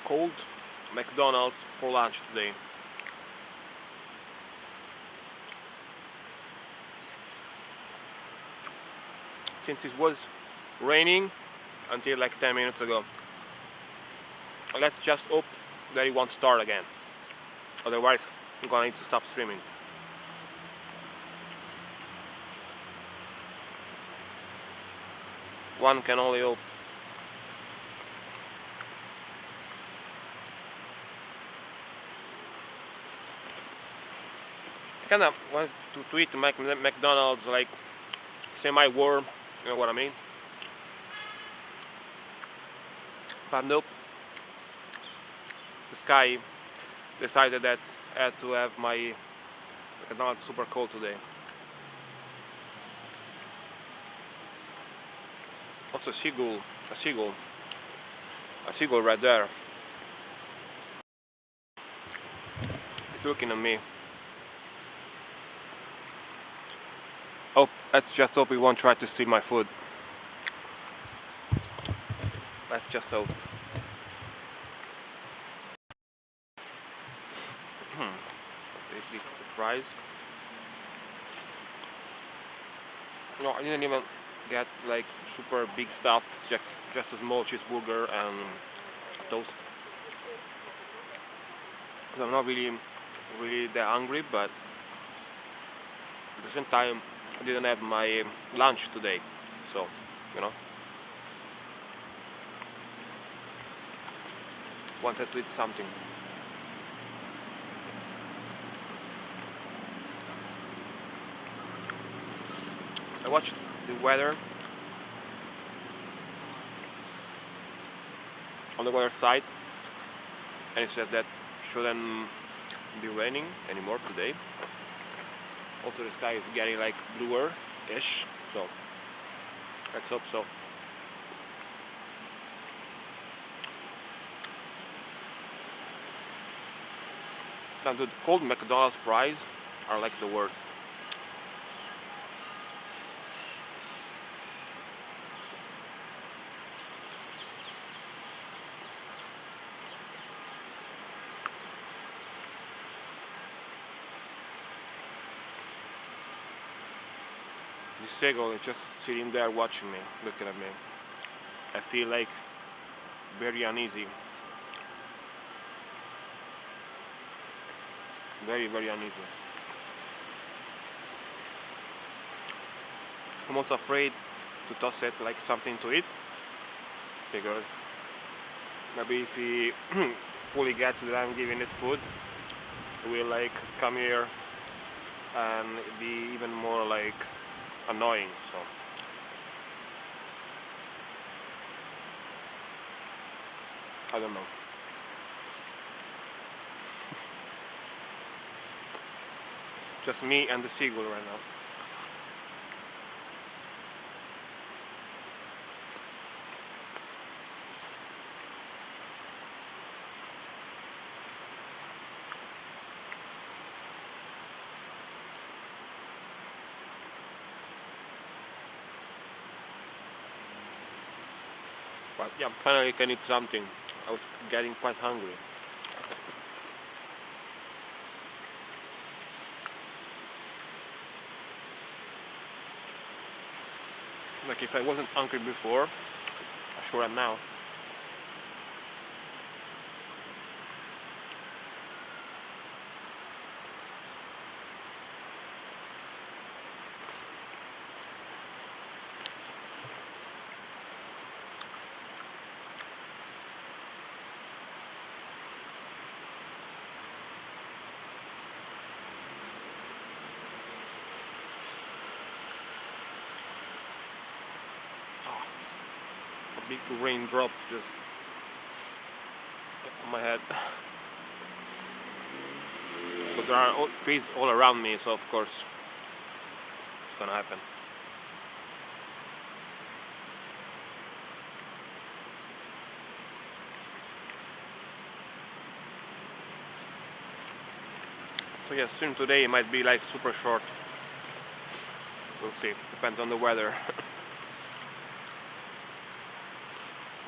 cold McDonald's for lunch today. Since it was raining until like 10 minutes ago. Let's just hope that it won't start again. Otherwise, I'm gonna need to stop streaming. One can only hope. I kinda want to eat McDonald's like semi-warm, you know what I mean? But nope. The sky decided that I had to have my McDonald's super cold today. Also a seagull right there. It's looking at me. Oh, let's just hope he won't try to steal my food. Let's just hope. Let's eat the fries. No, I didn't even get like super big stuff, just a small cheeseburger and a toast. I'm not really that hungry, but at the same time I didn't have my lunch today, so you know, wanted to eat something. I watched the weather on the weather site, and it said that it shouldn't be raining anymore today. Also, the sky is getting like bluer-ish, so let's hope so. And the cold McDonald's fries are like the worst. This seagull is just sitting there watching me, looking at me. I feel like very uneasy. Very uneasy. I'm also afraid to toss it like something to eat, because maybe if he fully gets that I'm giving it food, it will like come here and be even more like annoying. So I don't know. Just me and the seagull right now. But yeah, finally I can eat something. I was getting quite hungry. Like if I wasn't hungry before, I sure am now. Big raindrop just on my head. So there are trees all around me, so of course it's gonna happen. So yeah, stream today might be like super short. We'll see, depends on the weather.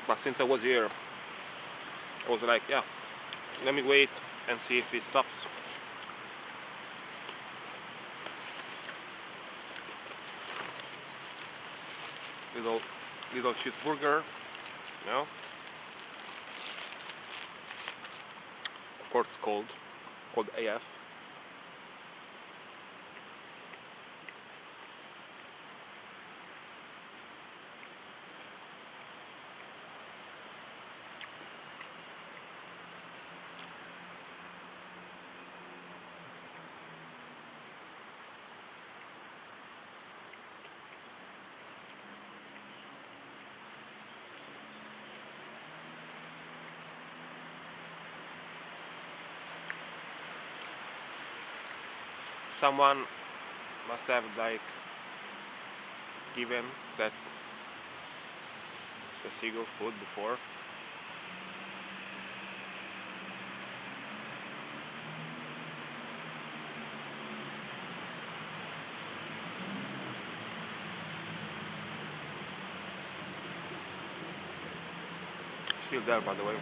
But since I was here, I was like, yeah, let me wait and see if it stops. Little cheeseburger, you know. Of course, cold AF. Someone must have like given that the seagull food before. Still there, by the way.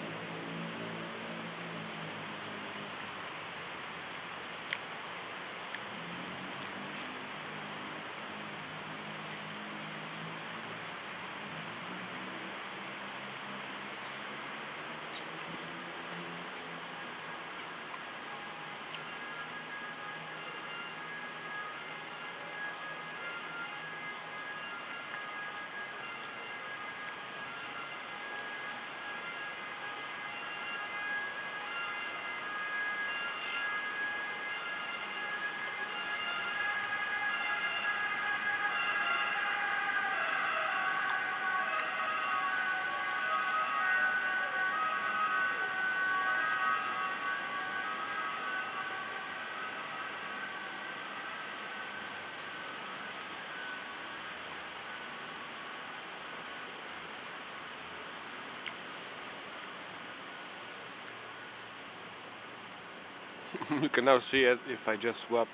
You can now see it if I just swap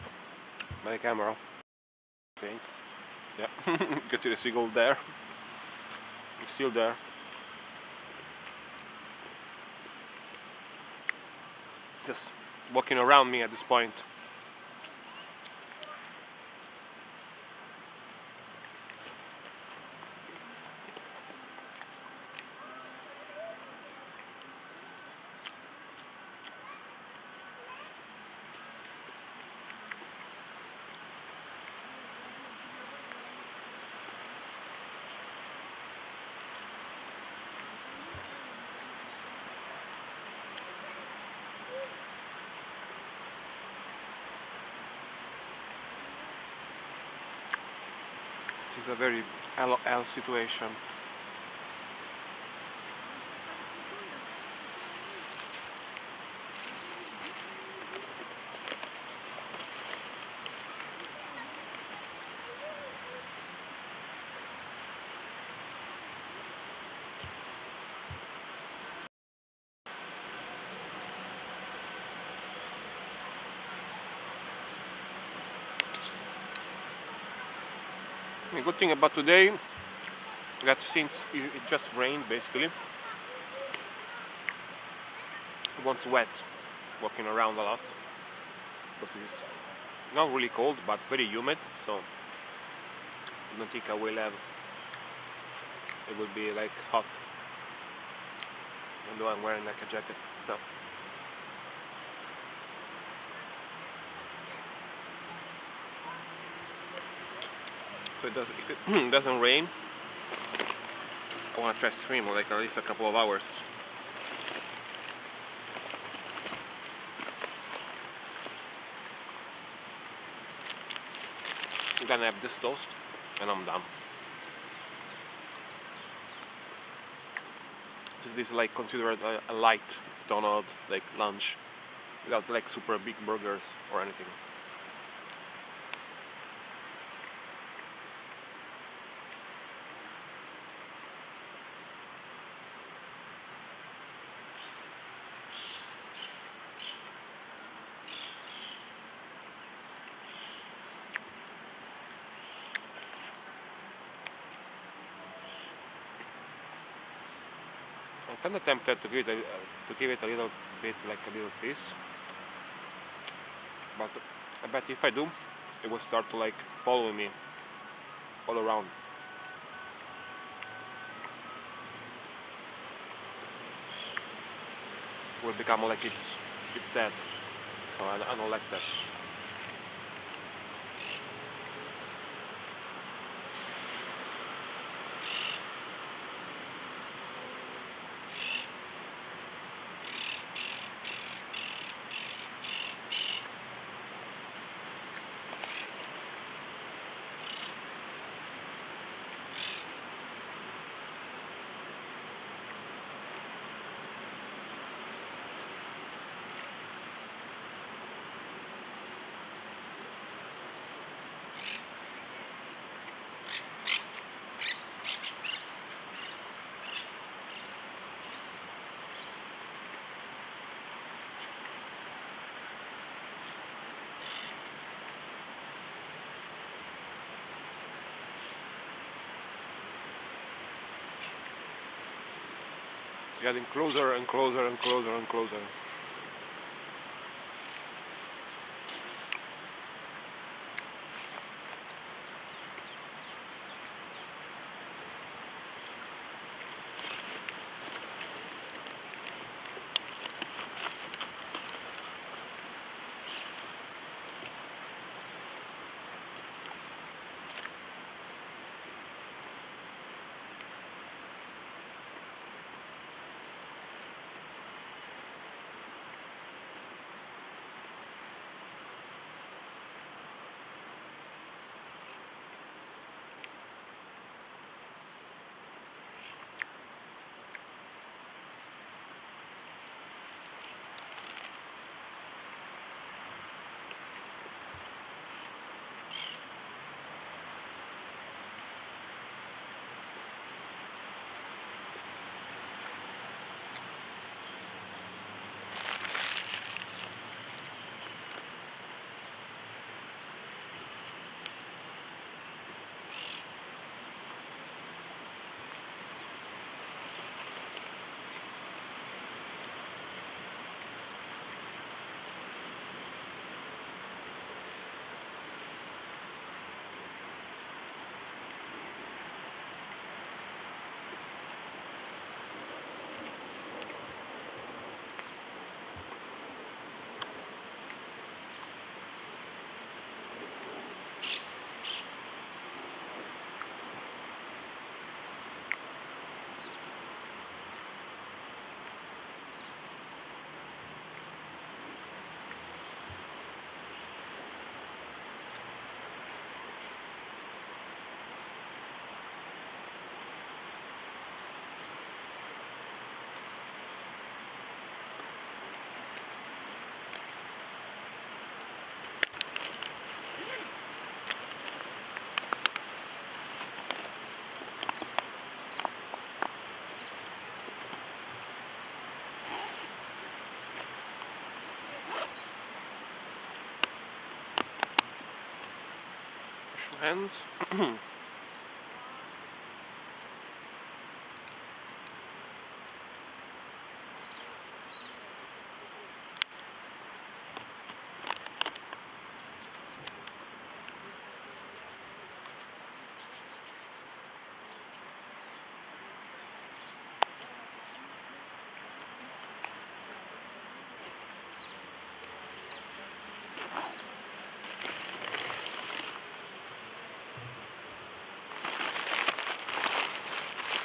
my camera. I think. Yeah, you can see the seagull there. It's still there. Just walking around me at this point. This is a very LOL situation. The good thing about today, that since it just rained basically, it wasn't wet, walking around a lot, but it's not really cold but very humid, so I don't think I will have, it will be like hot, although I'm wearing like a jacket and stuff. So it does, if it doesn't rain, I want to try stream for like at least a couple of hours. I'm gonna have this toast and I'm done. This is like considered a light McDonald like lunch, without like super big burgers or anything. Kind of tempted to give it a little bit, like a little piece, but I bet if I do, it will start to like follow me all around. It will become like it's dead. So I don't like that. Getting closer and closer and closer and closer. Hands.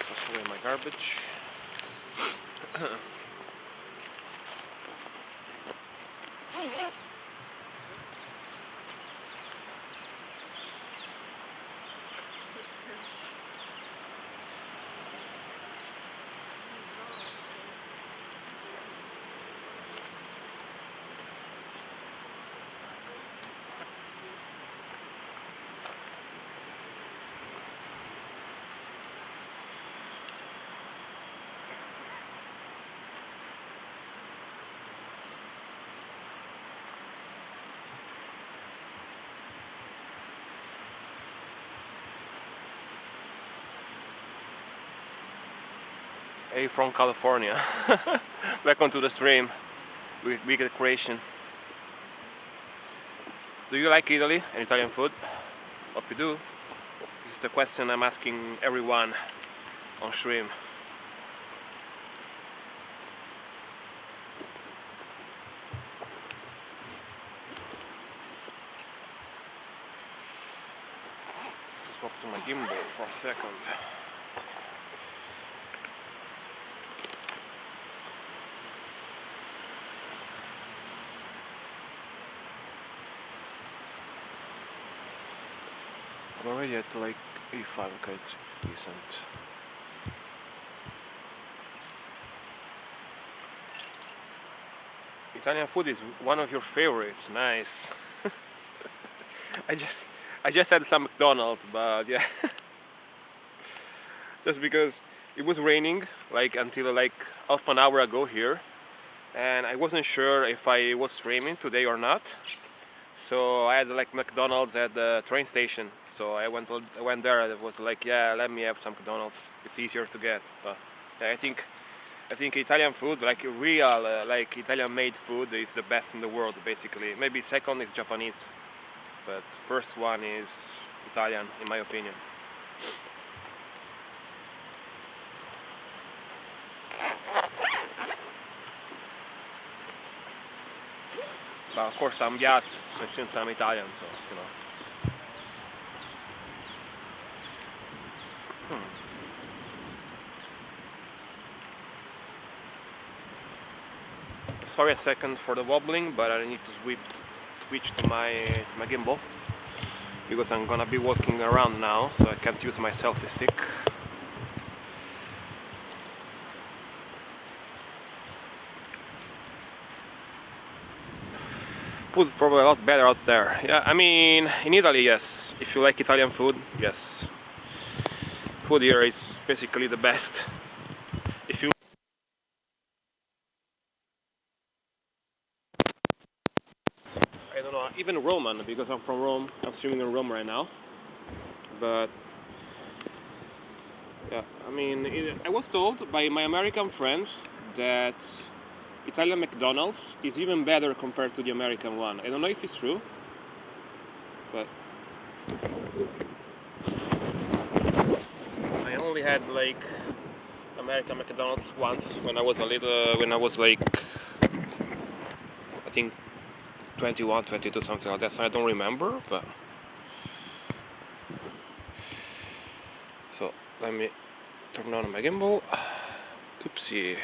Toss away my garbage. Hey, from California. Back onto the stream with big creation. Do you like Italy and Italian food? Hope you do. This is the question I'm asking everyone on stream. Just swap to my gimbal for a second. I'm already at like 85, okay, it's decent. Italian food is one of your favorites, nice. I just had some McDonald's, but yeah. Just because it was raining like until like half an hour ago here, and I wasn't sure if I was streaming today or not. So I had like McDonald's at the train station. So I went there and it was like, yeah, let me have some McDonald's. It's easier to get. But yeah, I think Italian food, like real, like Italian made food, is the best in the world basically. Maybe second is Japanese, but first one is Italian in my opinion. But of course I'm biased since I'm Italian, so you know. Sorry a second for the wobbling, but I need to switch to my gimbal because I'm gonna be walking around now, so I can't use my selfie stick. Food probably a lot better out there. Yeah, I mean in Italy, yes. If you like Italian food, yes. Food here is basically the best. If you I don't know, even Roman, because I'm from Rome. I'm streaming in Rome right now. But yeah, I mean, I was told by my American friends that Italian McDonald's is even better compared to the American one. I don't know if it's true, but I only had like American McDonald's once when I was like I think 21, 22, something like that, so I don't remember, but so let me turn on my gimbal. Oopsie.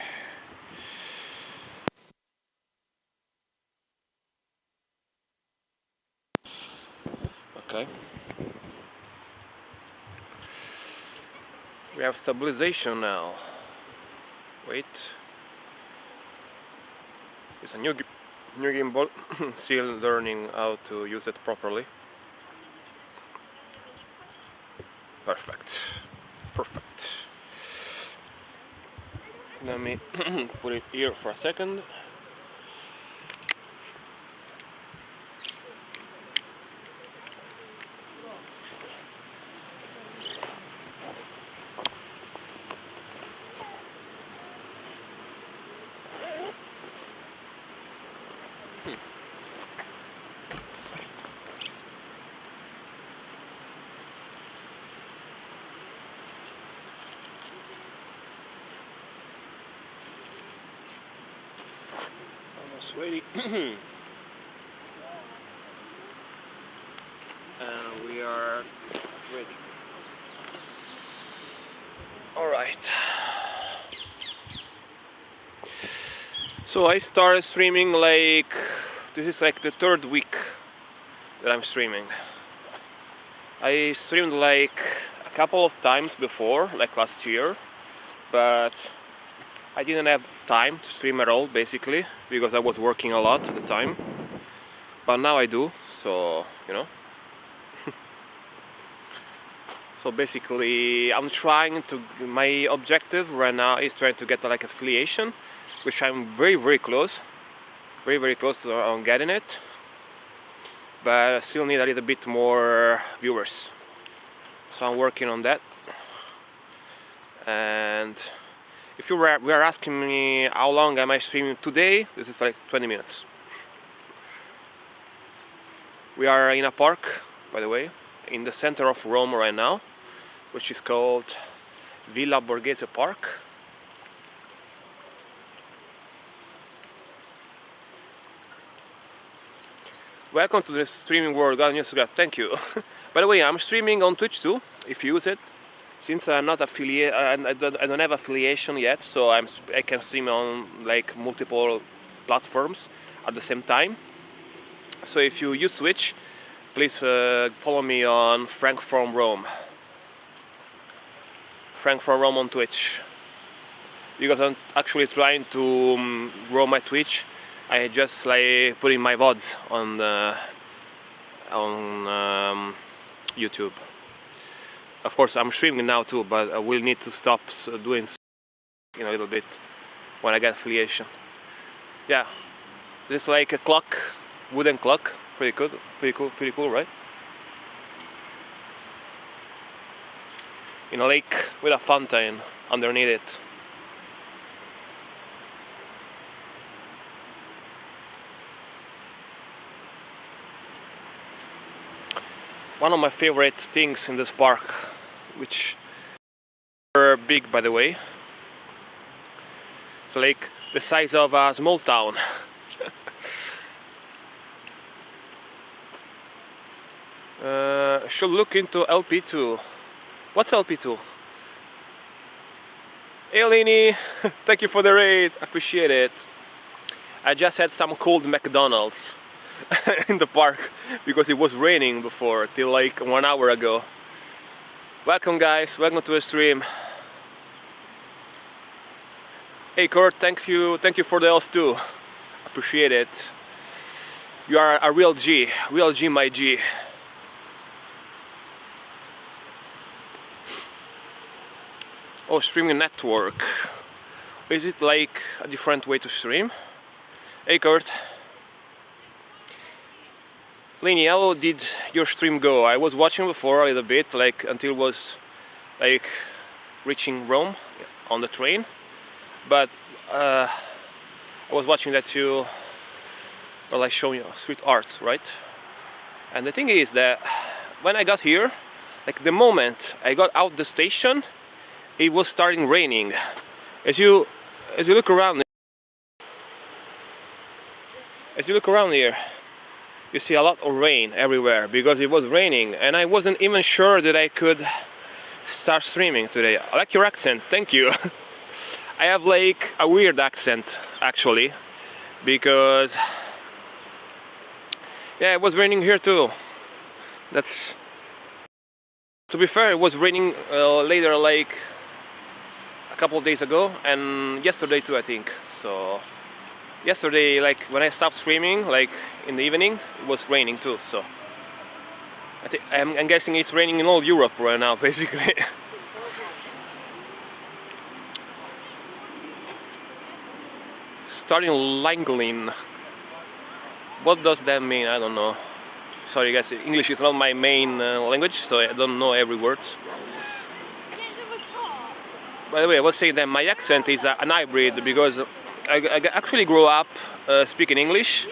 Okay. We have stabilization now. Wait. It's a new gimbal. Still learning how to use it properly. Perfect. Perfect. Let me put it here for a second. Almost ready. We are ready. Alright. So I started streaming like, this is like the third week that I'm streaming. I streamed like a couple of times before, like last year, but I didn't have time to stream at all basically because I was working a lot at the time. But now I do, so you know. So basically I'm trying to, my objective right now is trying to get like affiliation, which I'm very close to on getting it, but I still need a little bit more viewers, so I'm working on that. And if you were asking me how long am I streaming today, this is like 20 minutes. We are in a park, by the way, in the center of Rome right now, which is called Villa Borghese Park. Welcome to the streaming world, God news. Thank you. By the way, I'm streaming on Twitch too, if you use it. Since I'm not affiliate, I don't have affiliation yet, so I can stream on like multiple platforms at the same time. So if you use Twitch, please follow me on Frank from Rome. Frank from Rome on Twitch. Because I'm actually trying to grow my Twitch. I just like putting my VODs on YouTube. Of course, I'm streaming now too, but I will need to stop doing in a little bit when I get affiliation. Yeah, this is like a clock, wooden clock. Pretty good, pretty cool, right? In a lake with a fountain underneath it. One of my favorite things in this park, which are big by the way. It's like the size of a small town. Should look into LP2. What's LP2? Hey Lini, thank you for the raid, appreciate it. I just had some cold McDonald's in the park because it was raining before, till like 1 hour ago. Welcome guys, welcome to the stream. Hey Kurt, thank you for the host too. Appreciate it. You are a real G, my G. Oh, streaming network. Is it like a different way to stream? Hey Kurt. Lini, how did your stream go? I was watching before a little bit, like until it was like reaching Rome on the train. But I was watching that you were like showing you street art, right? And the thing is that when I got here, like the moment I got out the station, it was starting raining. As you look around, here, you see a lot of rain everywhere because it was raining, and I wasn't even sure that I could start streaming today. I like your accent, thank you. I have like a weird accent actually, because yeah, it was raining here too. That's, to be fair, it was raining later, like a couple of days ago, and yesterday too, I think. So yesterday, like when I stopped streaming, like in the evening, it was raining too. So I'm guessing it's raining in all Europe right now, basically. Starting Langlin. What does that mean? I don't know. Sorry guys, English is not my main language, so I don't know every word. By the way, I was saying that my accent is an hybrid, because I actually grew up speaking English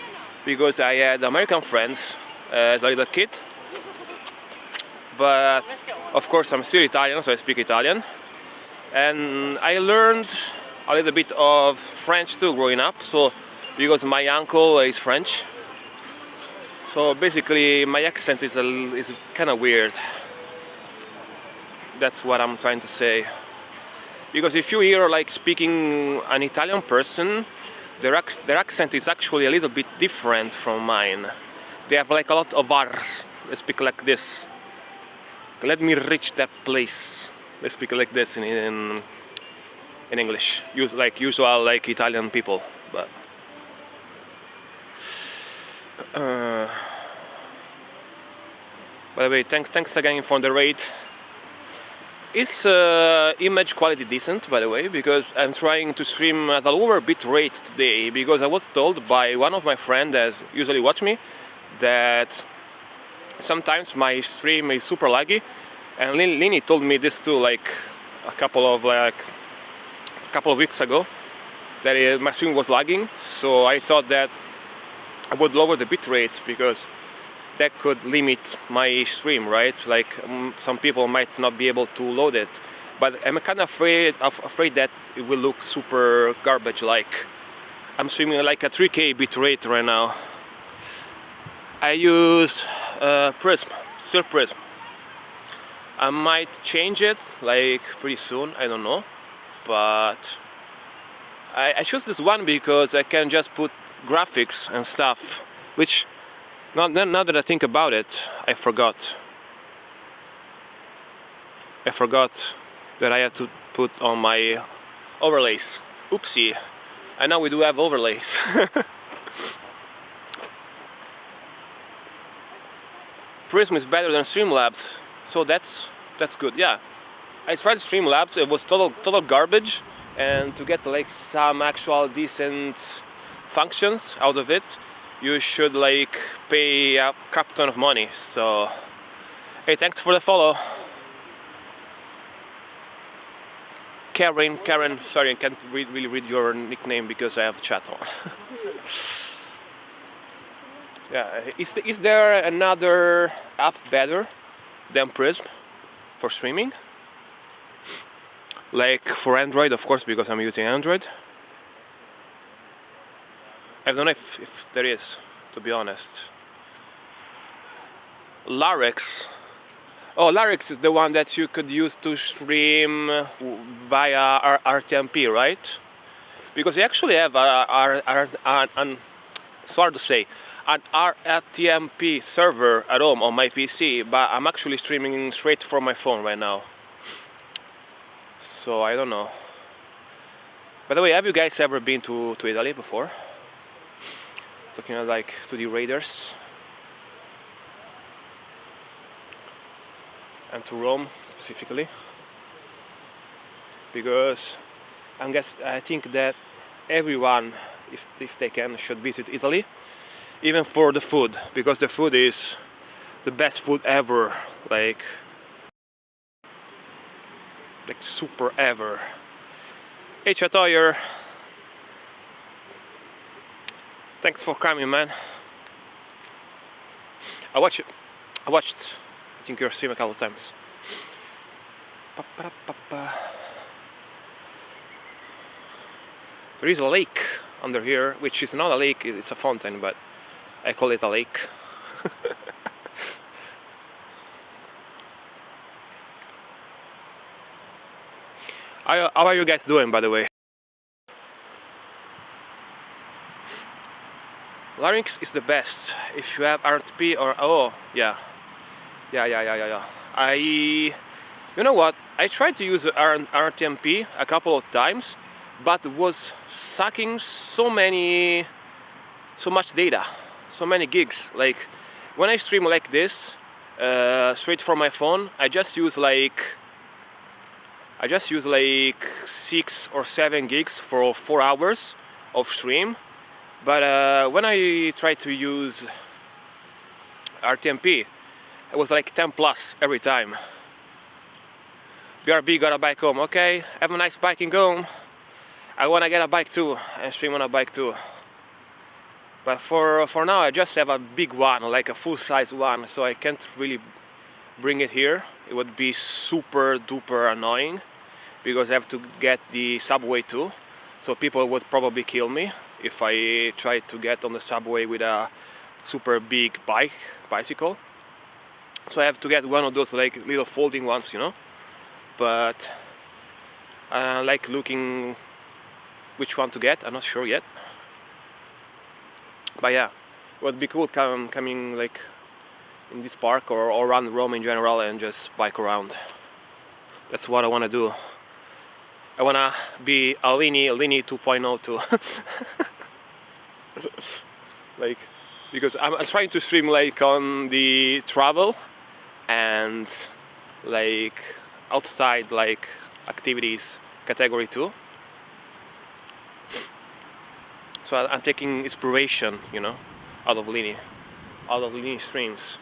because I had American friends as a little kid. But of course I'm still Italian, so I speak Italian. And I learned a little bit of French too growing up, so because my uncle is French. So basically my accent is kind of weird. That's what I'm trying to say. Because if you hear like speaking an Italian person, their accent is actually a little bit different from mine. They have like a lot of R's. They speak like this. Let me reach that place. They speak like this in English. Like usual like Italian people. But by the way, thanks again for the raid. Is image quality decent, by the way, because I'm trying to stream at a lower bit rate today, because I was told by one of my friends that usually watch me that sometimes my stream is super laggy, and Lini told me this too, like a couple of like couple of weeks ago that my stream was lagging, so I thought that I would lower the bitrate because that could limit my stream, right? Like some people might not be able to load it, but I'm kind of afraid that it will look super garbage. Like I'm streaming like a 3K bitrate right now. I use Prism, still Prism. I might change it like pretty soon, I don't know, but I choose this one because I can just put graphics and stuff, which now that I think about it, I forgot that I have to put on my overlays. Oopsie. And now we do have overlays. Prism is better than Streamlabs, so that's good. Yeah, I tried Streamlabs. It was total garbage, and to get like some actual decent functions out of it, you should like pay a crap ton of money. So hey, thanks for the follow. Karen, sorry, I can't really read your nickname because I have chat on. Yeah, is there another app better than Prism for streaming? Like for Android, of course, because I'm using Android. I don't know if there is, to be honest. Larix. Oh, Larix is the one that you could use to stream via RTMP, right? Because you actually have it's hard to say, an RTMP server at home on my PC, but I'm actually streaming straight from my phone right now. So I don't know. By the way, have you guys ever been to Italy before? Talking about like to the Raiders and to Rome specifically, because I think that everyone, if they can, should visit Italy, even for the food, because the food is the best food ever, like super ever. Hey Chatoyer, thanks for coming, man. I watched I think your stream a couple of times. There is a lake under here, which is not a lake, it's a fountain, but I call it a lake. How are you guys doing, by the way? Larynx is the best if you have RTP or oh yeah. You know what? I tried to use RTMP a couple of times, but it was sucking so much data, so many gigs. Like when I stream like this, straight from my phone, I just use like 6 or 7 gigs for 4 hours of stream. But when I try to use RTMP, it was like 10 plus every time. BRB got a bike home. Okay, have a nice biking home. I wanna get a bike too and stream on a bike too. But for now I just have a big one, like a full-size one, so I can't really bring it here. It would be super duper annoying because I have to get the subway too. So people would probably kill me if I tried to get on the subway with a super big bicycle. So I have to get one of those like little folding ones, you know. But I like looking which one to get. I'm not sure yet. But yeah, it would be cool coming like in this park or around Rome in general and just bike around. That's what I want to do. I want to be a Lini 2.0 too. Like, because I'm trying to stream like on the travel and like outside like activities category too. So I'm taking inspiration, you know, out of Lini streams.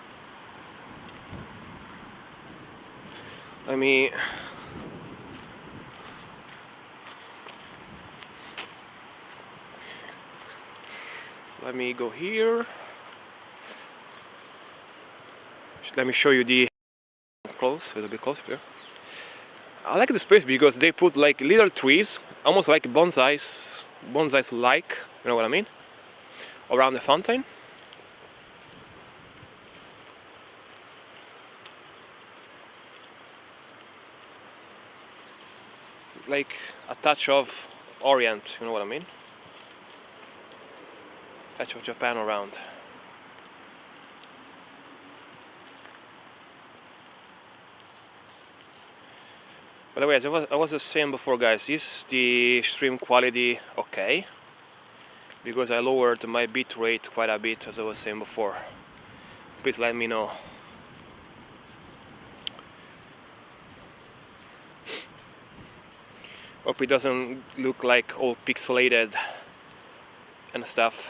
Let me go here. Let me show you the close, a little bit closer here. I like this place because they put like little trees, almost like bonsais like, you know what I mean, around the fountain. Like a touch of Orient, you know what I mean? Touch of Japan around. By the way, as I was just saying before, guys, is the stream quality okay? Because I lowered my bit rate quite a bit, as I was saying before. Please let me know. Hope it doesn't look like all pixelated and stuff.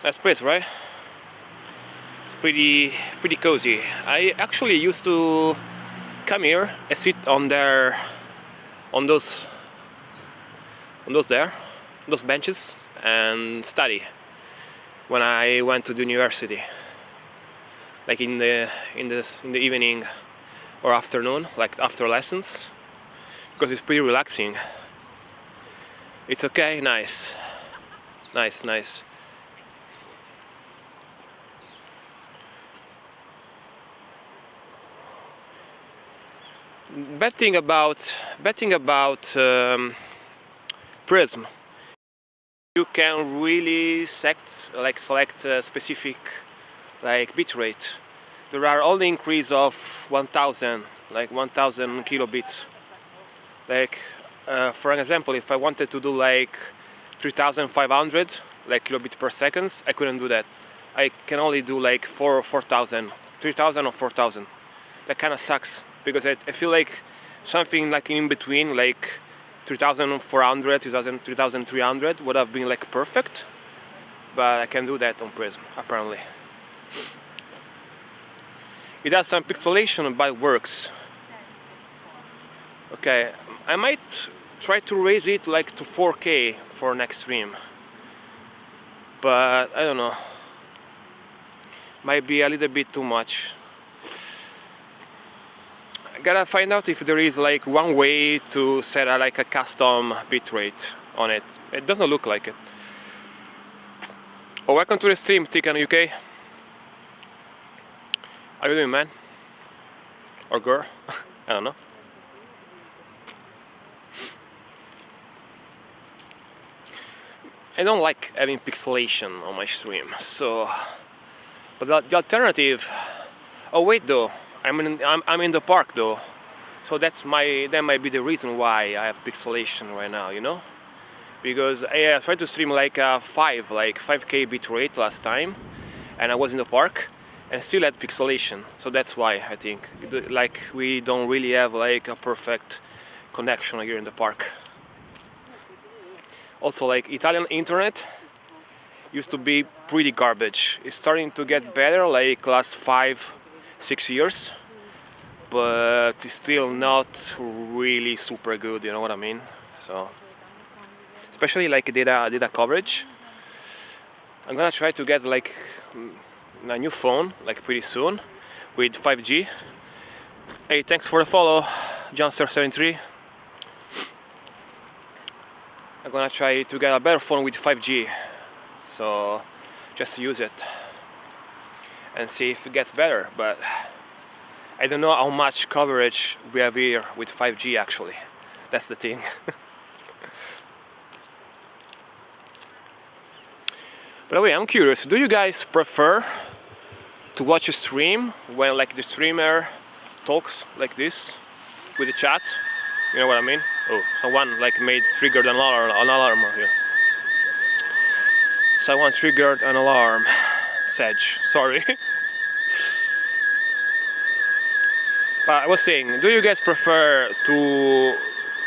Nice place, right? It's pretty cozy. I actually used to come here and sit on those benches and study when I went to the university, like in the evening or afternoon, like after lessons, because it's pretty relaxing. It's okay, nice. Bad thing about Prism, you can really select a specific like bitrate. There are only increase of 1000 kilobits. Like for an example, if I wanted to do like 3500 like kilobits per second, I couldn't do that. I can only do like 3000 or 4000. That kind of sucks, because I feel like something like in between, like 3400, 3300 would have been like perfect, but I can do that on Prism apparently. It has some pixelation, but it works. Okay, I might try to raise it like to 4K for next stream, but I don't know, might be a little bit too much. I gotta find out if there is like one way to set like a custom bitrate on it. It doesn't look like it. Oh, welcome to the stream, Tikan UK. How you doing, man? Or girl? I don't know. I don't like having pixelation on my stream, so. But the alternative. Oh wait, though. I'm in the park though, so that might be the reason why I have pixelation right now, you know, because I tried to stream like a 5K bitrate last time, and I was in the park and still had pixelation, so that's why I think like we don't really have like a perfect connection here in the park. Also, like Italian internet used to be pretty garbage. It's starting to get better like last 5-6 years, but it's still not really super good, you know what I mean? So especially like data coverage. I'm gonna try to get like a new phone like pretty soon with 5G. Hey, thanks for the follow, Johnster73. I'm gonna try to get a better phone with 5G, so just use it and see if it gets better, but I don't know how much coverage we have here with 5G actually. That's the thing. By the way, I'm curious, do you guys prefer to watch a stream when like the streamer talks like this with the chat? You know what I mean? Oh, someone like triggered an alarm here. Someone triggered an alarm. Sedge, sorry. But I was saying, do you guys prefer to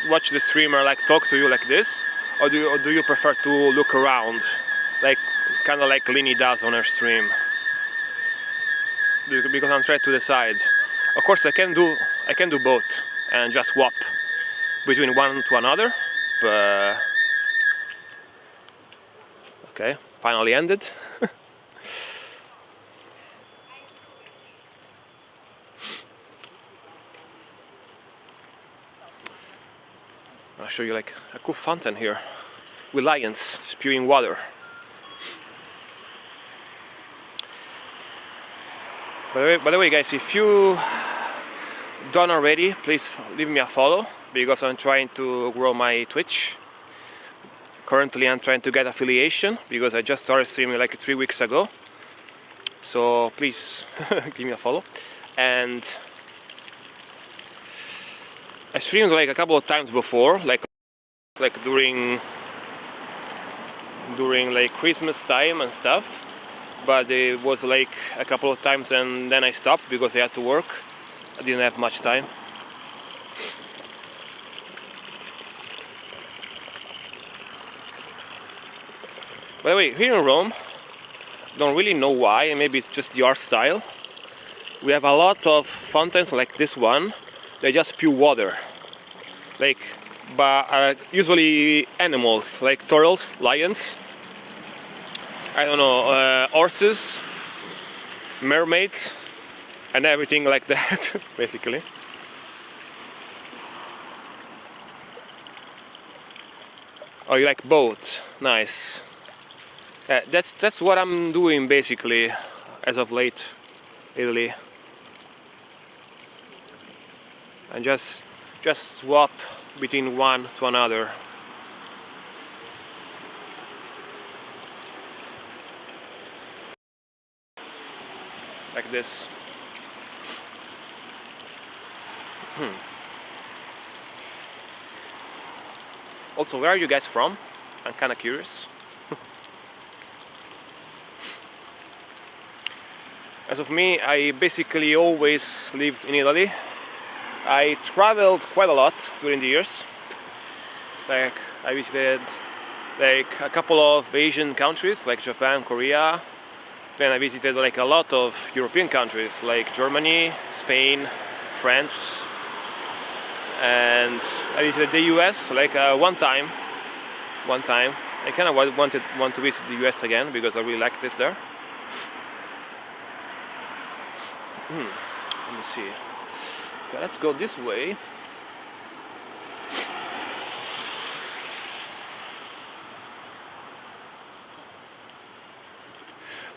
watch the streamer like talk to you like this, or do you prefer to look around, like kind of like Lini does on her stream? because I'm trying to decide. Of course, I can do both and just swap between one to another, but okay, finally ended. I'll show you like a cool fountain here with lions spewing water. By the way guys, if you done already, please leave me a follow, because I'm trying to grow my Twitch. Currently I'm trying to get affiliation because I just started streaming like 3 weeks ago, so please give me a follow. And I streamed like a couple of times before, like during like Christmas time and stuff, but it was like a couple of times and then I stopped because I had to work. I didn't have much time. By the way, here in Rome, don't really know why, maybe it's just the art style, we have a lot of fountains like this one. They just spew water, like, but usually animals like turtles, lions, I don't know, horses, mermaids, and everything like that, basically. Oh, you like both? Nice. That's what I'm doing basically as of late, Italy. And just swap between one to another. Like this. Also, where are you guys from? I'm kinda curious. As of me, I basically always lived in Italy. I traveled quite a lot during the years. Like, I visited like a couple of Asian countries like Japan, Korea. Then I visited like a lot of European countries like Germany, Spain, France, and I visited the US like one time. I kind of want to visit the US again because I really liked it there. Let me see. Okay, let's go this way.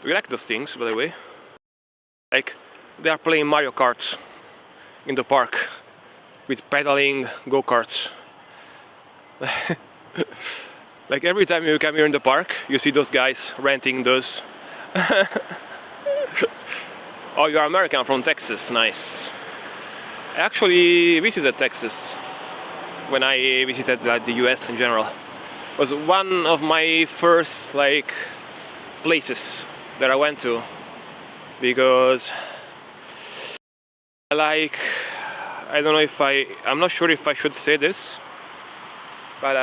Do you like those things, by the way? Like, they are playing Mario Kart in the park with pedaling go-karts. Like, every time you come here in the park, you see those guys renting those. Oh, you're American, from Texas, nice. I actually visited Texas when I visited the US in general. It was one of my first like places that I went to, because like, I don't know if I'm not sure if I should say this, but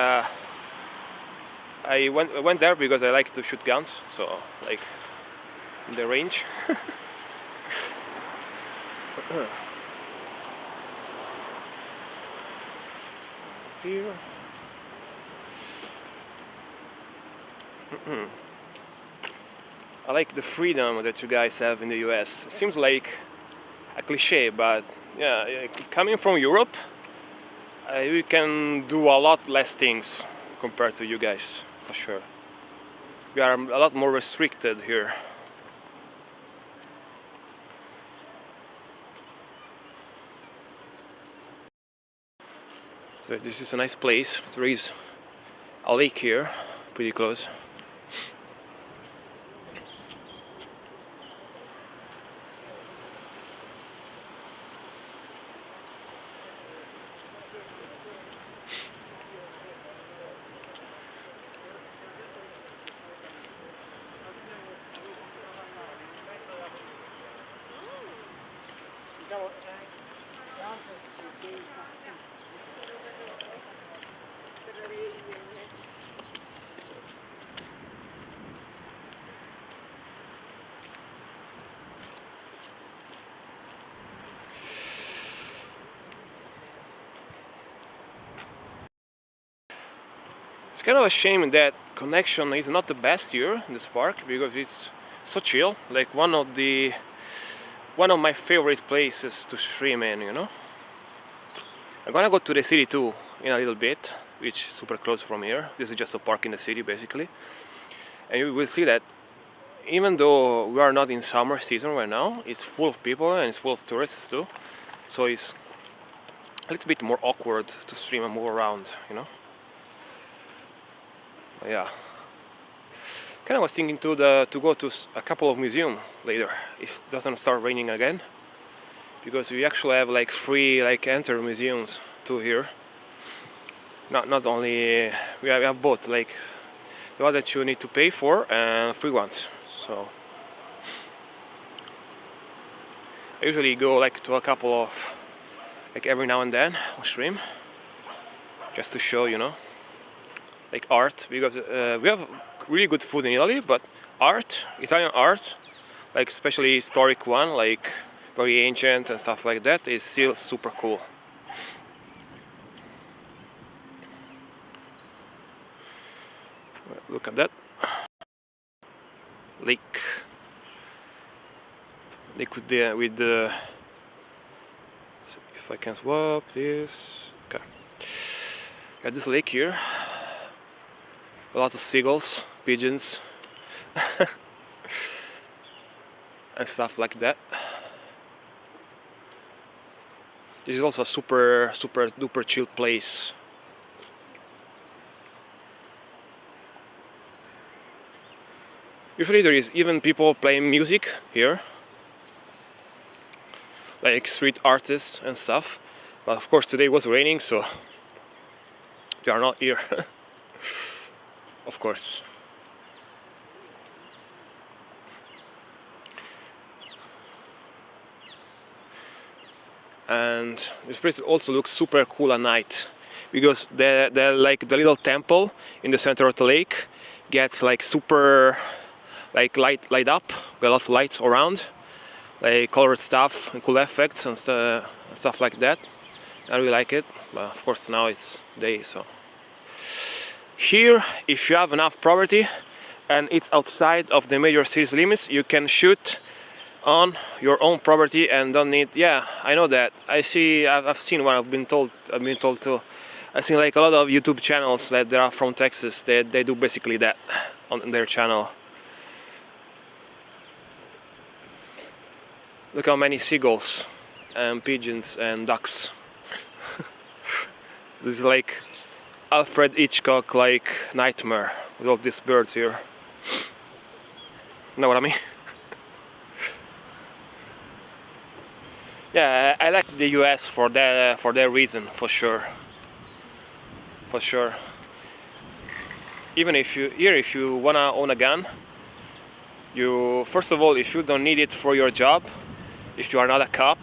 I went there because I like to shoot guns, so like in the range. Here. I like the freedom that you guys have in the US. It seems like a cliche, but yeah, coming from Europe, we can do a lot less things compared to you guys, for sure. We are a lot more restricted here. So this is a nice place. There is a lake here, pretty close. It's kind of a shame that connection is not the best here in this park, because it's so chill. Like one of my favorite places to stream in, you know. I'm gonna go to the city too in a little bit, which is super close from here. This is just a park in the city basically, and you will see that even though we are not in summer season right now, it's full of people and it's full of tourists too, so it's a little bit more awkward to stream and move around, you know. But yeah, kind of was thinking to go to a couple of museums later if it doesn't start raining again, because we actually have like free like enter museums too here. Not only we have both, like the one that you need to pay for and free ones. So I usually go like to a couple of like every now and then on stream, just to show, you know, like art, because we have really good food in Italy, but Italian art, like especially historic one, like very ancient and stuff like that, is still super cool. Look at that lake with the if I can swap this. Okay, got this lake here, a lot of seagulls, pigeons and stuff like that. This is also a super duper chill place. Usually there is even people playing music here, like street artists and stuff, but of course today was raining, so they are not here. Of course. And this place also looks super cool at night, because the like the little temple in the center of the lake gets like super like light up, got lots of lights around, like colored stuff and cool effects and stuff like that. I really like it, but of course now it's day, so here if you have enough property and it's outside of the major city's limits, you can shoot on your own property and don't need. Yeah, I know that. I've seen one. I've been told too. I've seen like a lot of YouTube channels that they are from Texas. They do basically that on their channel. Look how many seagulls and pigeons and ducks. This is like Alfred Hitchcock like nightmare with all these birds here. Know what I mean? Yeah, I like the US for that reason, for sure. For sure. Even if you wanna own a gun, you first of all, if you don't need it for your job, if you are not a cop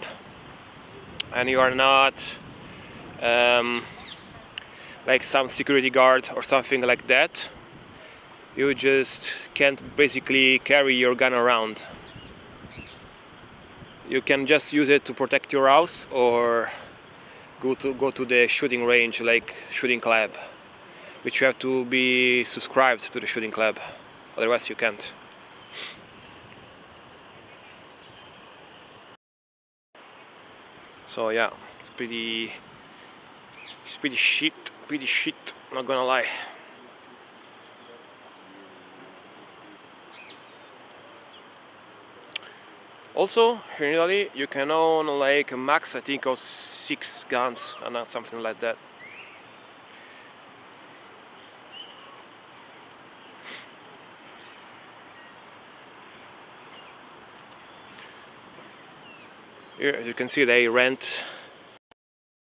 and you are not like some security guard or something like that, you just can't basically carry your gun around. You can just use it to protect your house or go to the shooting range, like shooting club, which you have to be subscribed to the shooting club, otherwise you can't. So yeah, it's pretty shit, not gonna lie. Also, here in Italy, you can own like a max, I think, of 6 guns and something like that. Here, as you can see, they rent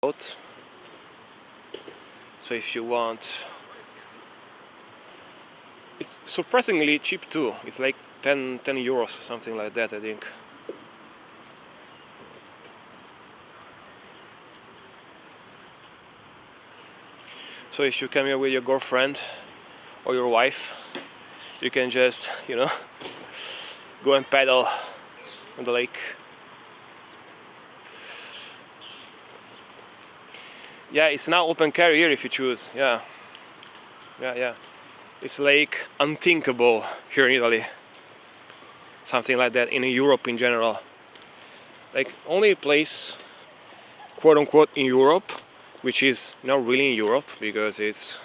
out. So if you want, it's surprisingly cheap too. It's like 10 euros, something like that, I think. So if you come here with your girlfriend or your wife, you can just, you know, go and paddle on the lake. Yeah, it's now open carry here if you choose. Yeah, Yeah. It's like unthinkable here in Italy. Something like that in Europe in general. Like only place, quote unquote, in Europe, which is not really in Europe because it's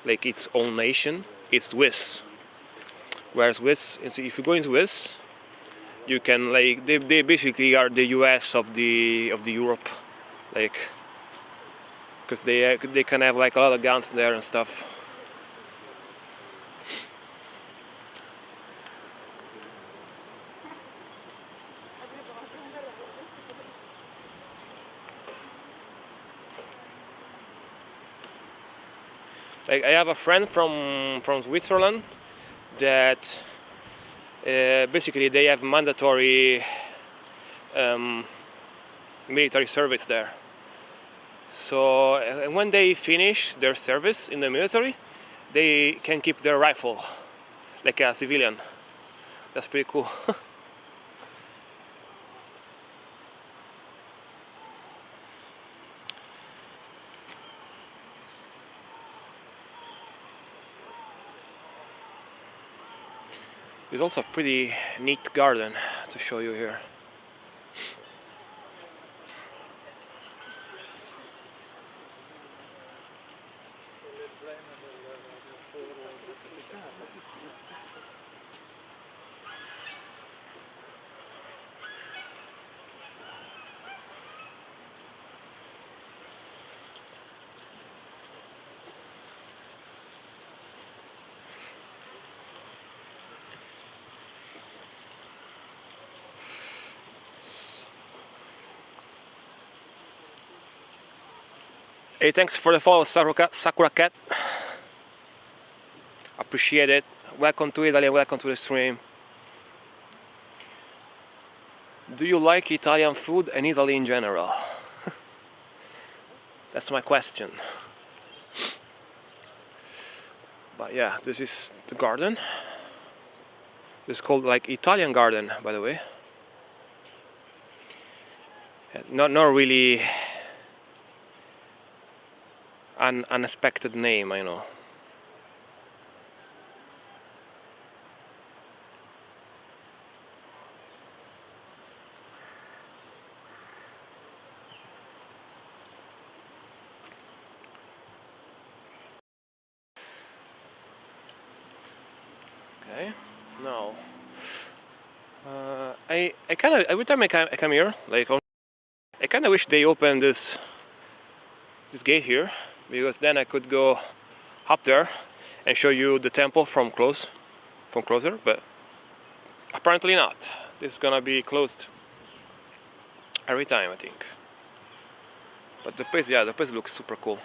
like its own nation, is Swiss. Whereas Swiss, if you go in Swiss, you can like they basically are the US of the Europe, like because they can have like a lot of guns there and stuff. Like I have a friend from Switzerland that basically they have mandatory military service there. So when they finish their service in the military, they can keep their rifle like a civilian. That's pretty cool. There's also a pretty neat garden to show you here. Hey, thanks for the follow, Sakura Cat. Appreciate it. Welcome to Italy, welcome to the stream. Do you like Italian food and Italy in general? That's my question. But yeah, this is the garden. This is called like Italian garden, by the way. Not really an unexpected name, I know. Okay, now I kind of every time I come here, like I kind of wish they opened this gate here, because then I could go up there and show you the temple from closer, but apparently not. This is gonna be closed every time, I think. But the place, yeah, the place looks super cool.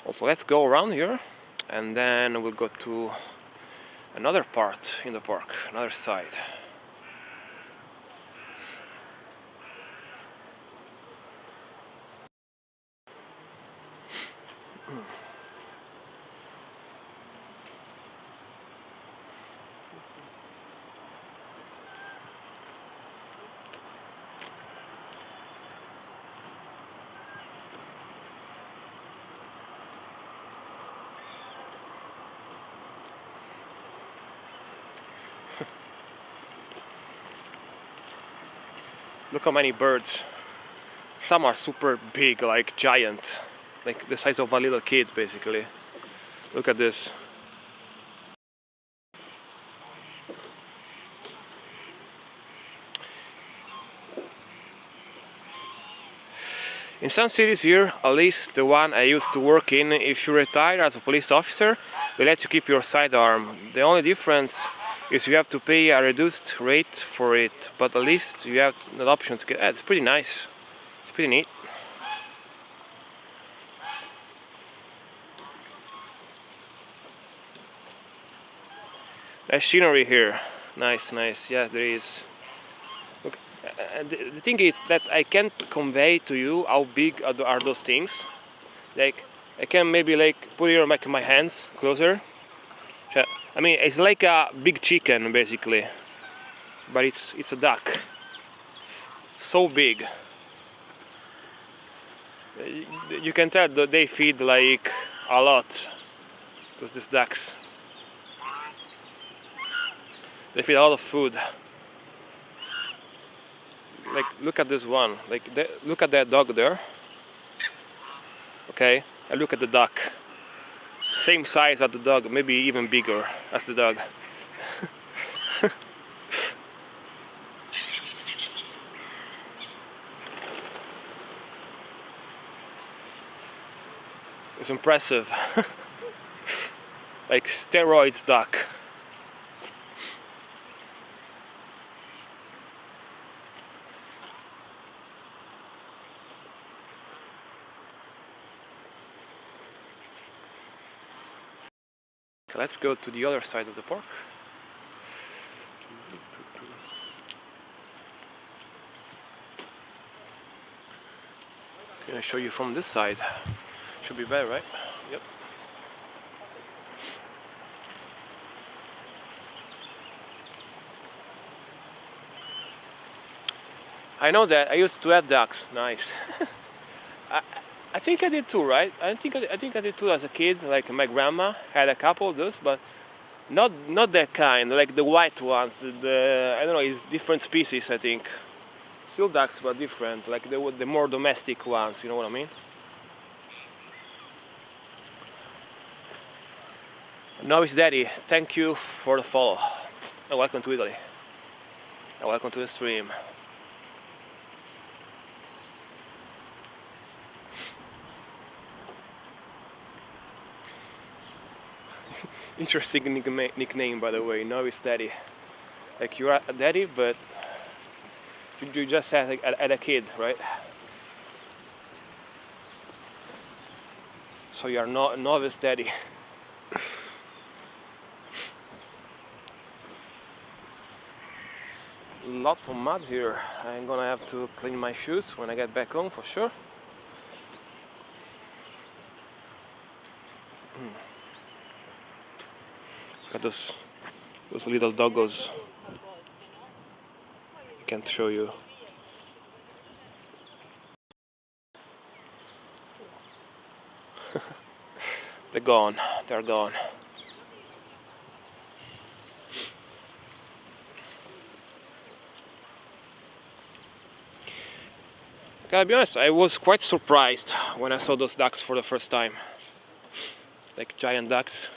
Also, let's go around here and then we'll go to another part in the park, another side. Look how many birds. Some are super big, like giant, like the size of a little kid basically. Look at this. In some cities here, at least the one I used to work in, if you retire as a police officer, they let you keep your sidearm. The only difference is you have to pay a reduced rate for it, but at least you have the option to get. It's pretty nice. It's pretty neat. Nice scenery here. Nice. Yeah, there is. Look, the thing is that I can't convey to you how big are those things. Like, I can maybe like put it on my hands closer. I mean, it's like a big chicken basically, but it's a duck. so big. You can tell that they feed like a lot to these ducks. They feed a lot of food. Like, look at this one. Like, look at that dog there. Okay, and look at the duck. Same size as the dog, maybe even bigger as the dog. It's impressive. Like steroids duck. Okay, let's go to the other side of the park. Can I show you from this side? Should be better, right? Yep. I know that. I used to have ducks. Nice. I think I did too, right? I think I did too as a kid. Like my grandma had a couple of those, but not that kind. Like the white ones. The I don't know. It's different species. I think. Still ducks, but different. Like the more domestic ones. You know what I mean? Novice Daddy, thank you for the follow. And welcome to Italy. And welcome to the stream. Interesting nickname, by the way, Novice Daddy. Like you're a daddy, but you just had a kid, right? So you're not Novice Daddy. Lot of mud here. I'm gonna have to clean my shoes when I get back home for sure. Look at those little doggos. I can't show you. They're gone. They're gone. Gotta be honest, I was quite surprised when I saw those ducks for the first time. Like giant ducks.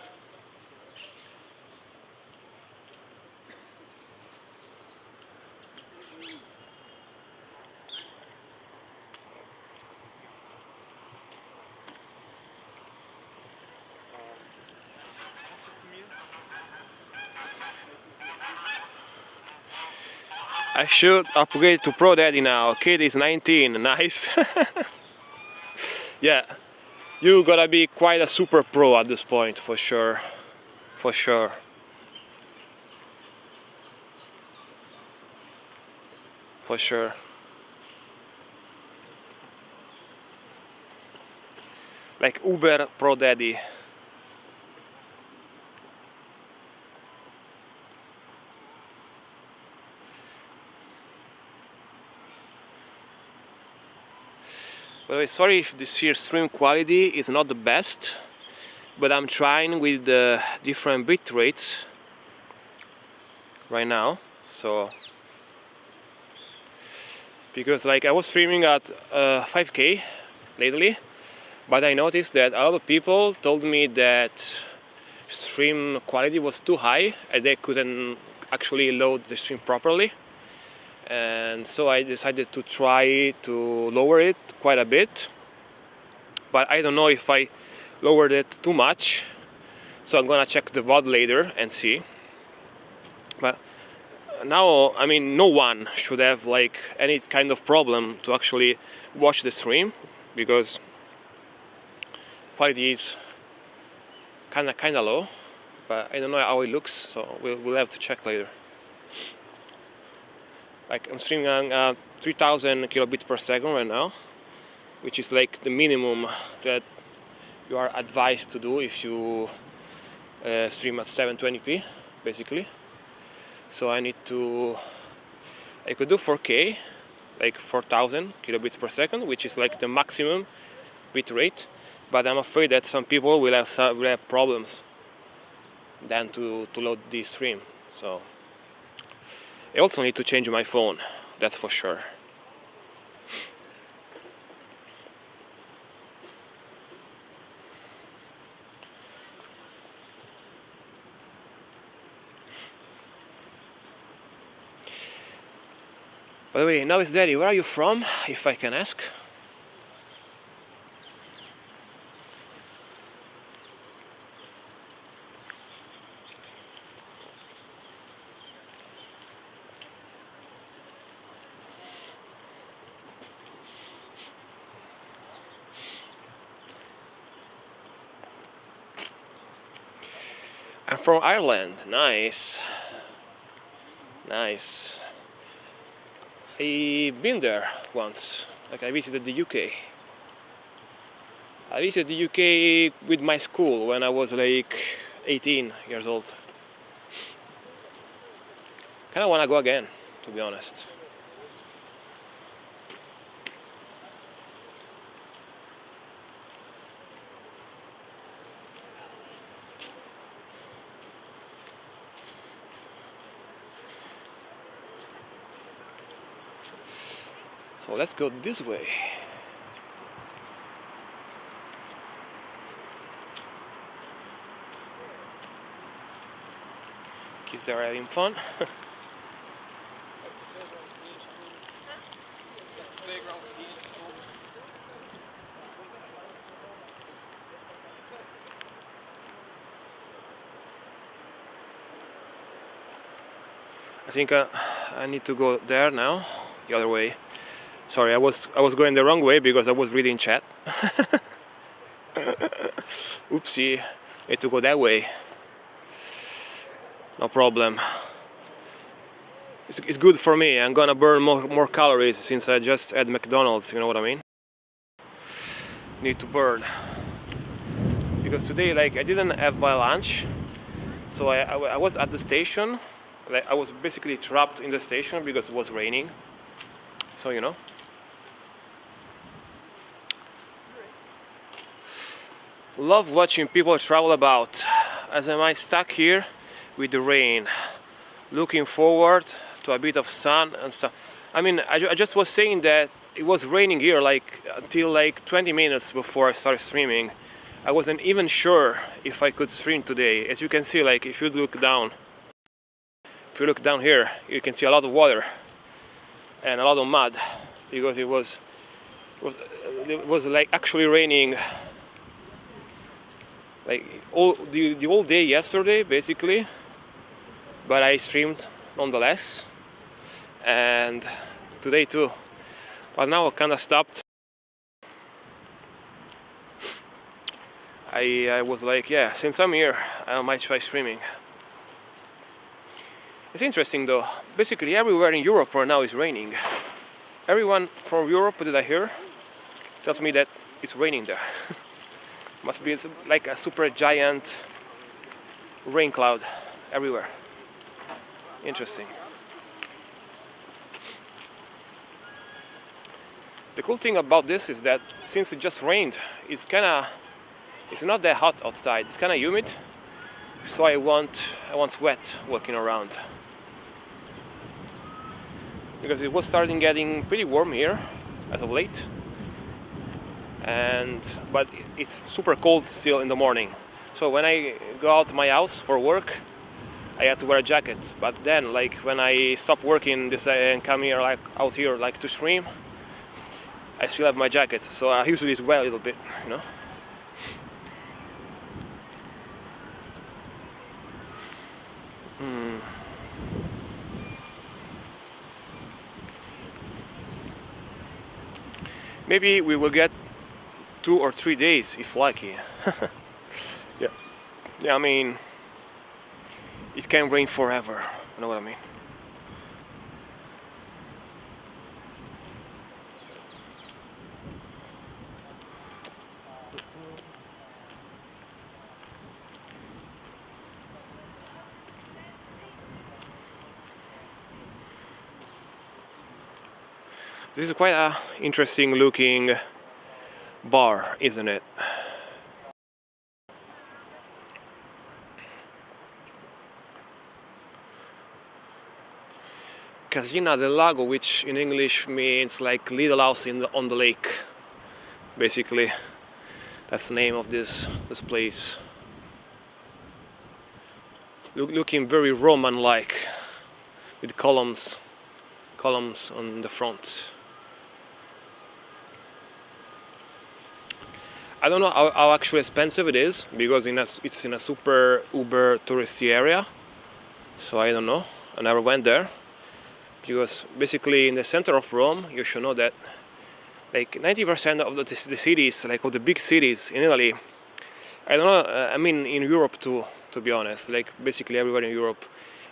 I should upgrade to Pro Daddy now. Kid is 19, nice. Yeah, you gotta be quite a super pro at this point, for sure. For sure. For sure. Like Uber Pro Daddy. By the way, sorry if this here stream quality is not the best, but I'm trying with the different bit rates right now. So, because like I was streaming at 5K lately, but I noticed that a lot of people told me that stream quality was too high and they couldn't actually load the stream properly. And so I decided to try to lower it quite a bit, but I don't know if I lowered it too much, so I'm gonna check the VOD later and see. But now, I mean, no one should have like any kind of problem to actually watch the stream, because quality is kinda low, but I don't know how it looks, so we'll have to check later. Like I'm streaming on 3000 kilobits per second right now, which is like the minimum that you are advised to do if you stream at 720p, basically. So I could do 4K, like 4,000 kilobits per second, which is like the maximum bit rate. But I'm afraid that some people will have problems then to load this stream. So I also need to change my phone, that's for sure. By the way, now it's Daddy, where are you from, if I can ask? I'm from Ireland. Nice. Nice. I've been there once. Like I visited the UK. I visited the UK with my school when I was like 18 years old. Kinda wanna go again, to be honest. So let's go this way. Kids there having fun. I think I need to go there now, the other way. Sorry, I was going the wrong way because I was reading chat. Oopsie, need to go that way. No problem. It's good for me. I'm gonna burn more calories since I just had McDonald's. You know what I mean? Need to burn because today, like, I didn't have my lunch, so I was at the station. Like, I was basically trapped in the station because it was raining. So you know. Love watching people travel about, as am I stuck here with the rain, looking forward to a bit of sun and stuff. I mean, I just was saying that it was raining here like until like 20 minutes before I started streaming. I wasn't even sure if I could stream today. As you can see, like if you look down here, you can see a lot of water and a lot of mud because it was like actually raining. Like the whole day yesterday, basically, but I streamed nonetheless, and today too. But now I kind of stopped. I was like, yeah, since I'm here, I might try streaming. It's interesting though. Basically, everywhere in Europe right now is raining. Everyone from Europe that I hear tells me that it's raining there. Must be like a super giant rain cloud everywhere. Interesting. The cool thing about this is that since it just rained, it's not that hot outside. It's kind of humid, so I won't sweat walking around. Because it was starting getting pretty warm here as of late. But it's super cold still in the morning. So when I go out my house for work, I have to wear a jacket. But then, like when I stop working this and come here, like out here, like to stream, I still have my jacket. So I usually sweat a little bit, you know. Maybe we will get 2 or 3 days if lucky. Yeah, I mean, it can rain forever, you know what I mean? This is quite a interesting looking bar, isn't it? Casina del Lago, which in English means like little house on the lake. Basically, that's the name of this place. Looking very Roman-like, with columns on the front. I don't know how actually expensive it is, because it's in a super uber touristy area. So I don't know. I never went there. Because basically in the center of Rome, you should know that like 90% of the cities, like of the big cities in Italy, I don't know, I mean in Europe too, to be honest, like basically everywhere in Europe,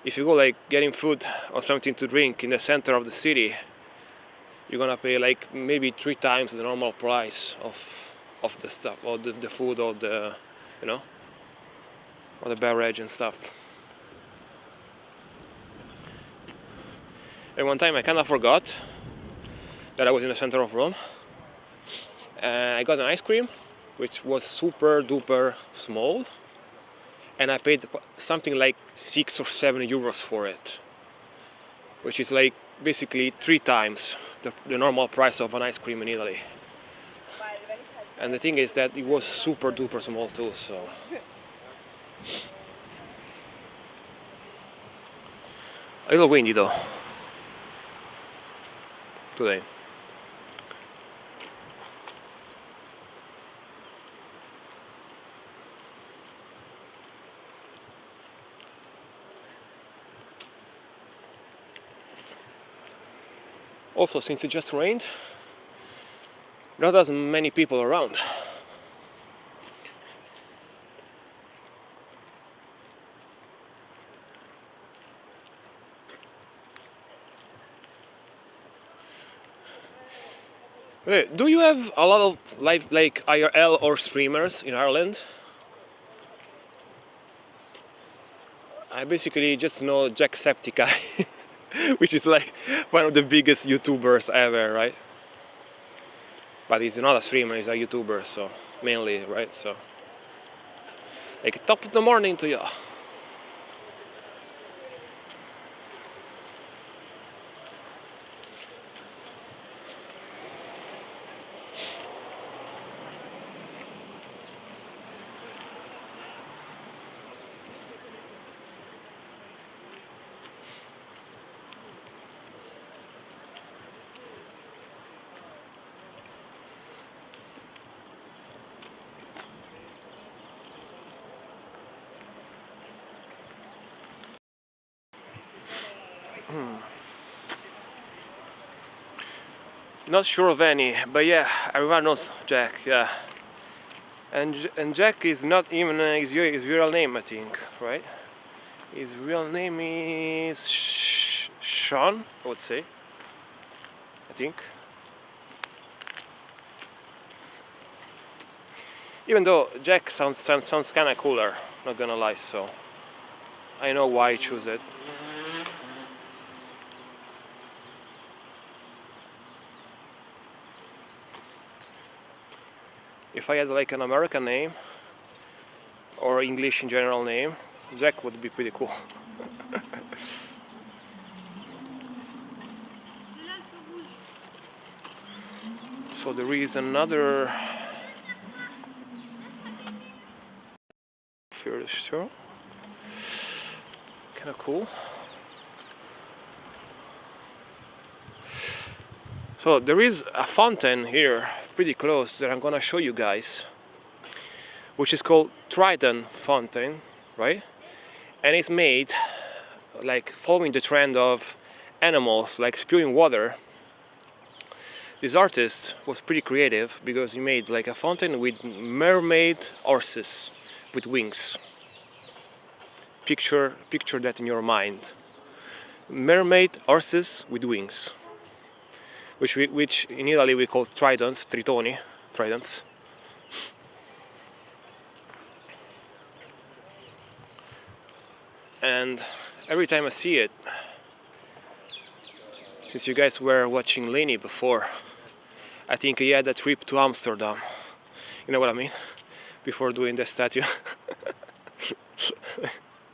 if you go like getting food or something to drink in the center of the city, you're gonna pay like maybe 3 times the normal price of the stuff, or the food, or the, you know, or the beverage and stuff. And one time I kind of forgot that I was in the center of Rome, and I got an ice cream which was super duper small, and I paid something like 6 or 7 euros for it, which is like basically 3 times the normal price of an ice cream in Italy. And the thing is that it was super duper small too, so. A little windy though today. Also, since it just rained, not as many people around. Wait, do you have a lot of live, like IRL or streamers in Ireland? I basically just know Jacksepticeye, which is like one of the biggest YouTubers ever, right? But he's not a streamer, he's a YouTuber, so mainly, right? So, like top of the morning to you. Not sure of any, but yeah, everyone knows Jack, yeah. And Jack is not even his real name, I think, right? His real name is Sean, I would say. I think. Even though Jack sounds kind of cooler, not gonna lie, so I know why I choose it. If I had like an American name, or English in general name, Jack would be pretty cool. So there is another show, kind of cool. So there is a fountain here, pretty close, that I'm gonna show you guys, which is called Triton Fountain, right? And it's made like following the trend of animals like spewing water. This artist was pretty creative because he made like a fountain with mermaid horses with wings. Picture that in your mind. Mermaid horses with wings, which in Italy we call tridents, tridents. And every time I see it, Since you guys were watching Lenny before, I think he had a trip to Amsterdam. You know what I mean? Before doing the statue.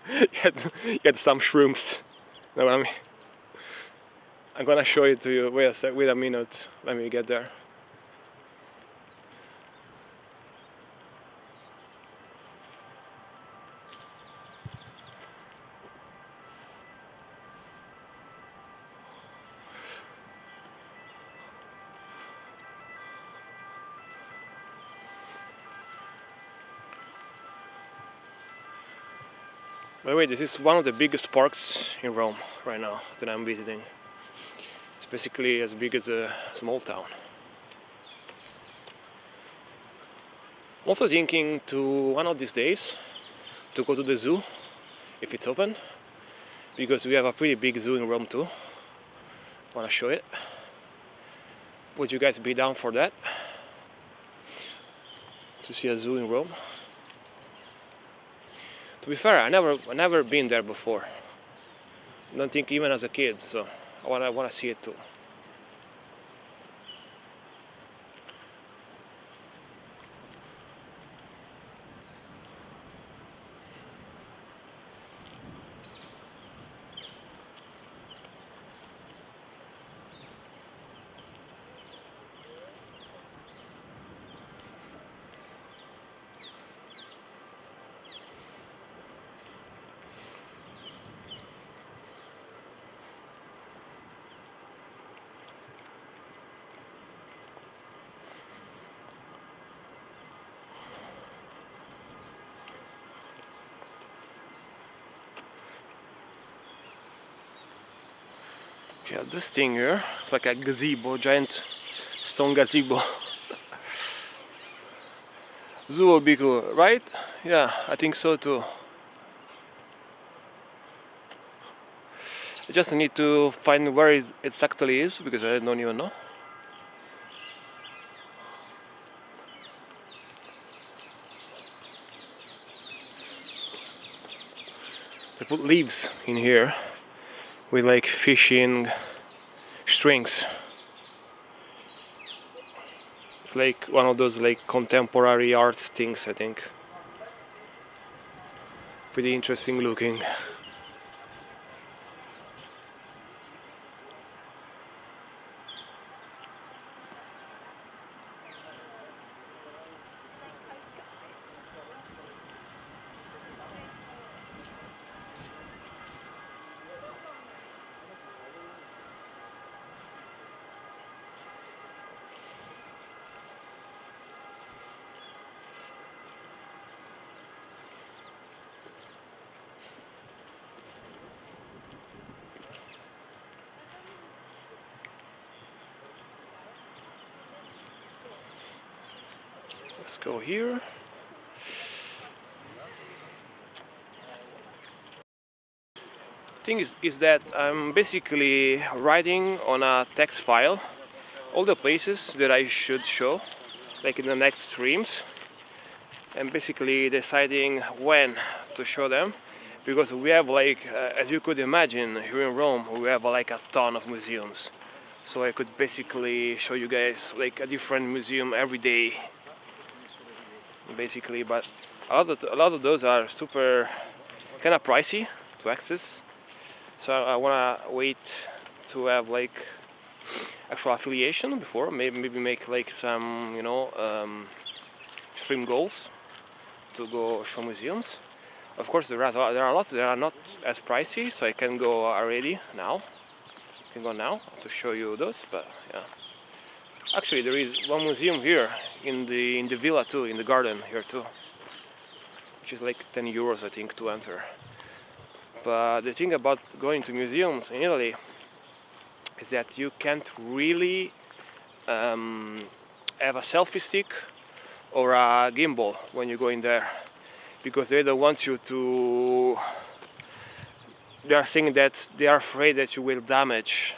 he had some shrooms. You know what I mean? I'm gonna show it to you. Wait a minute. Let me get there. By the way, this is one of the biggest parks in Rome right now that I'm visiting. It's basically as big as a small town. I'm also thinking to one of these days to go to the zoo, if it's open, because we have a pretty big zoo in Rome too. I want to show it. Would you guys be down for that? To see a zoo in Rome? To be fair, I never been there before. Don't think even as a kid, so I wanna see it too. Yeah, this thing here, it's like a gazebo, giant stone gazebo. Zoo will be cool, right? Yeah, I think so too. I just need to find where it exactly is, because I don't even know. They put leaves in here with like fishing strings. It's like one of those like contemporary art things, I think. Pretty interesting looking. Let's go here. Thing is that I'm basically writing on a text file all the places that I should show, like in the next streams, and basically deciding when to show them, because we have like, as you could imagine, here in Rome we have like a ton of museums. So I could basically show you guys like a different museum every day, basically, but a lot of those are super kind of pricey to access. So I wanna wait to have like actual affiliation before, maybe make like some, you know, stream goals to go show museums. Of course, there are a lot that are not as pricey, so I can go already now. I can go now to show you those, but yeah. Actually, there is one museum here in the villa too, in the garden here too, which is like 10 euros I think to enter. But the thing about going to museums in Italy is that you can't really have a selfie stick or a gimbal when you go in there, because they don't want you to. They are saying that they are afraid that you will damage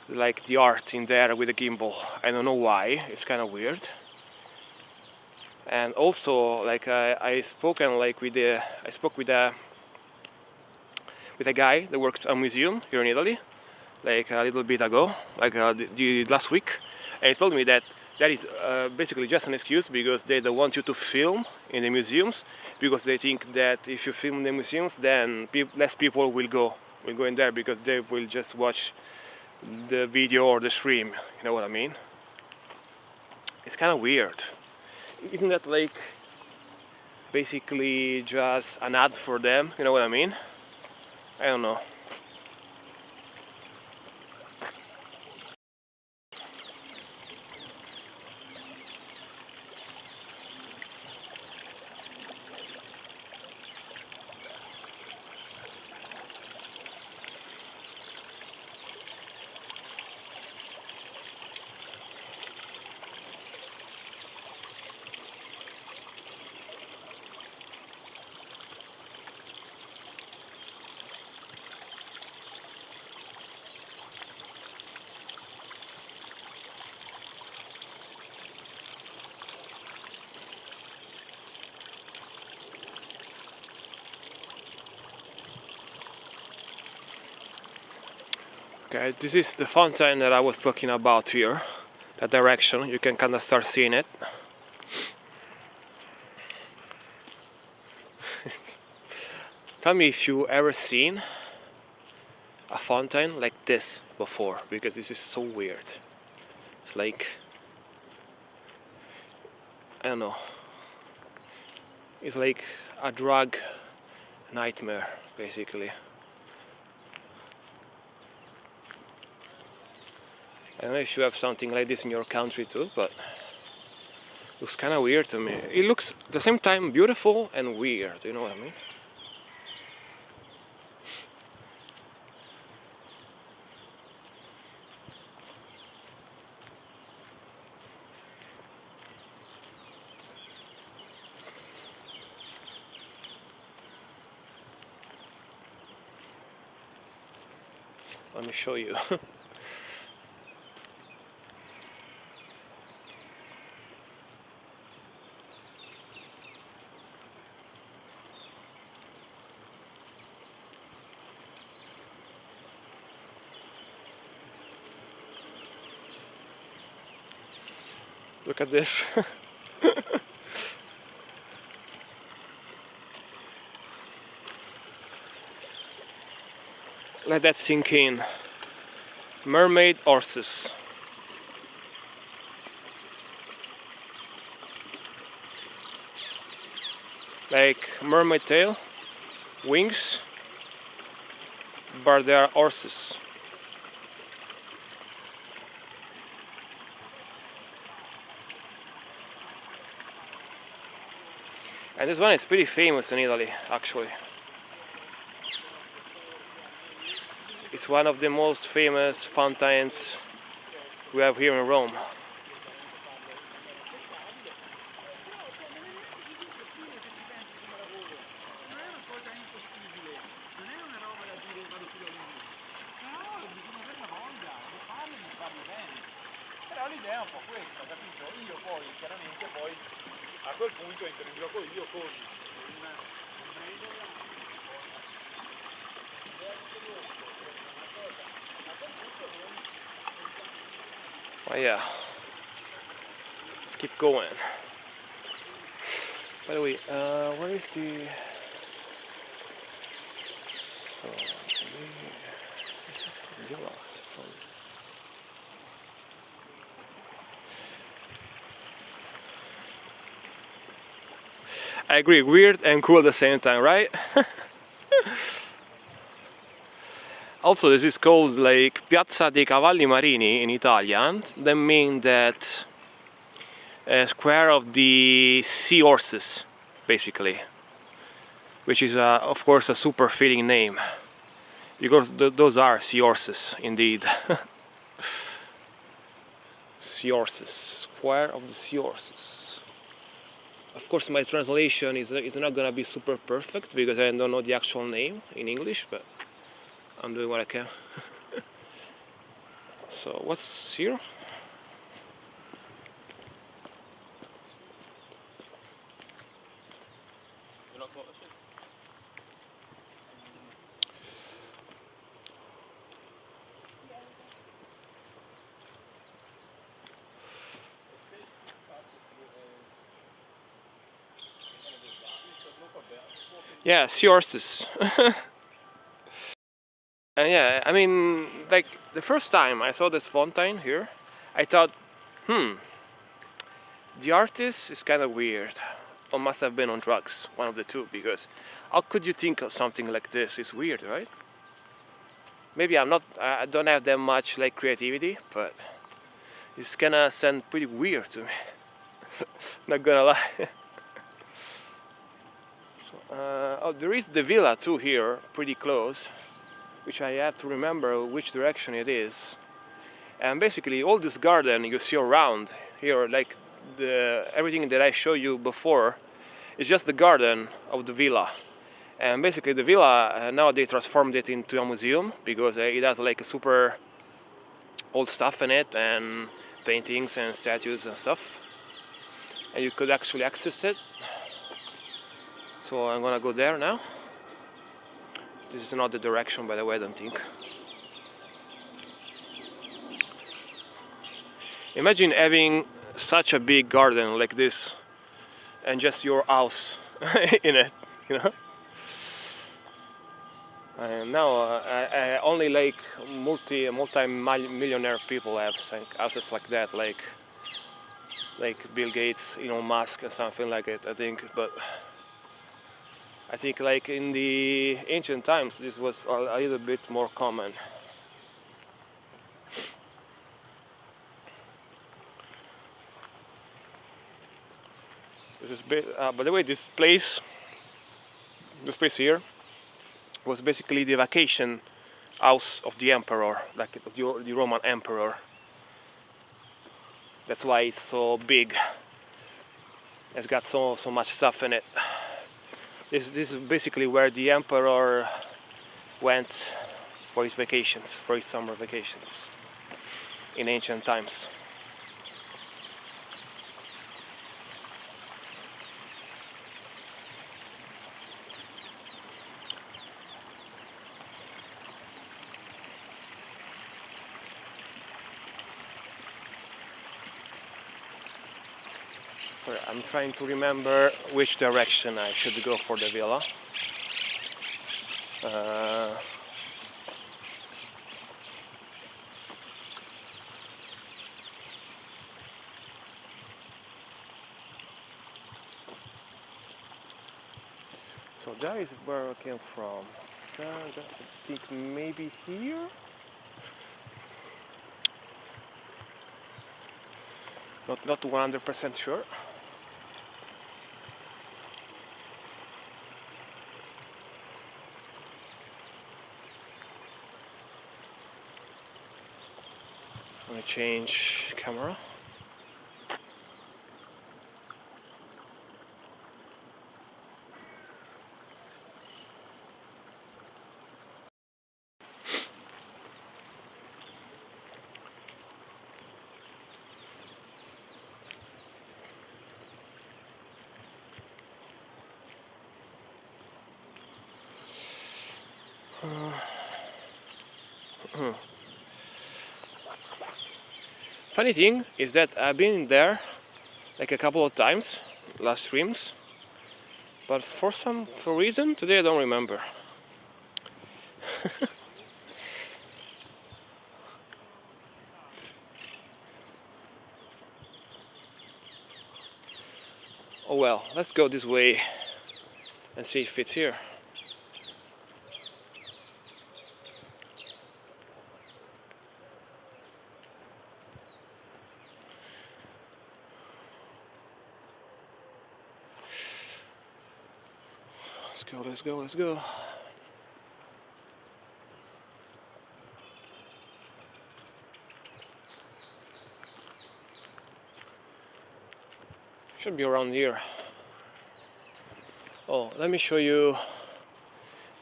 like the art in there with a gimbal. I don't know why. It's kind of weird. And also, like I spoke with a guy that works at a museum here in Italy, like a little bit ago, like the last week, and he told me that that is basically just an excuse because they don't want you to film in the museums, because they think that if you film in the museums, then less people will go in there because they will just watch the video or the stream. You know what I mean? It's kind of weird. Isn't that like basically just an ad for them? You know what I mean? I don't know. Okay, this is the fountain that I was talking about here. That direction, you can kind of start seeing it. Tell me if you ever seen a fountain like this before, because this is so weird. It's like, I don't know, it's like a drug nightmare basically. I don't know if you have something like this in your country too, but it looks kind of weird to me. It looks at the same time beautiful and weird, you know what I mean? Let me show you. Look at this. Let that sink in. Mermaid horses. Like mermaid tail, wings, but they are horses. And this one is pretty famous in Italy, actually. It's one of the most famous fountains we have here in Rome. Però l'idea è un po' questa, capito? Io poi, chiaramente poi a quel punto entro in gioco io con Oh yeah, let's keep going. By the way, where is the... So, I agree, weird and cool at the same time, right? Also, this is called like Piazza dei Cavalli Marini in Italian. That means that square of the seahorses, basically, which is of course a super fitting name because those are seahorses indeed. Seahorses, square of the seahorses. Of course, my translation is not gonna be super perfect because I don't know the actual name in English, but I'm doing what I can. So what's here? Yeah, seahorses. And yeah, I mean, like the first time I saw this fountain here, I thought, hmm, the artist is kind of weird, or must have been on drugs, one of the two, because how could you think of something like this? It's weird, right? Maybe I don't have that much like creativity, but it's gonna sound pretty weird to me. Not gonna lie. Oh, there is the villa too here, pretty close, which I have to remember which direction it is. And basically, all this garden you see around here, like everything that I showed you before, is just the garden of the villa. And basically, the villa now they transformed it into a museum because it has like a super old stuff in it and paintings and statues and stuff. And you could actually access it. So I'm gonna go there now. This is not the direction, by the way, I don't think. Imagine having such a big garden like this and just your house in it, you know? And now only like multi-millionaire people have houses like that, like Bill Gates, Elon Musk, or something like it, I think. But I think like in the ancient times, this was a little bit more common. By the way, this place here was basically the vacation house of the emperor, like the Roman emperor. That's why it's so big. It's got so much stuff in it. This is basically where the emperor went for his vacations, for his summer vacations in ancient times. I'm trying to remember which direction I should go for the villa. So that is where I came from. I think maybe here? Not 100% sure. Let me change camera. Funny thing is that I've been there like a couple of times last streams, but for reason today I don't remember. Oh well, let's go this way and see if it's here. Let's go. Should be around here. Oh, let me show you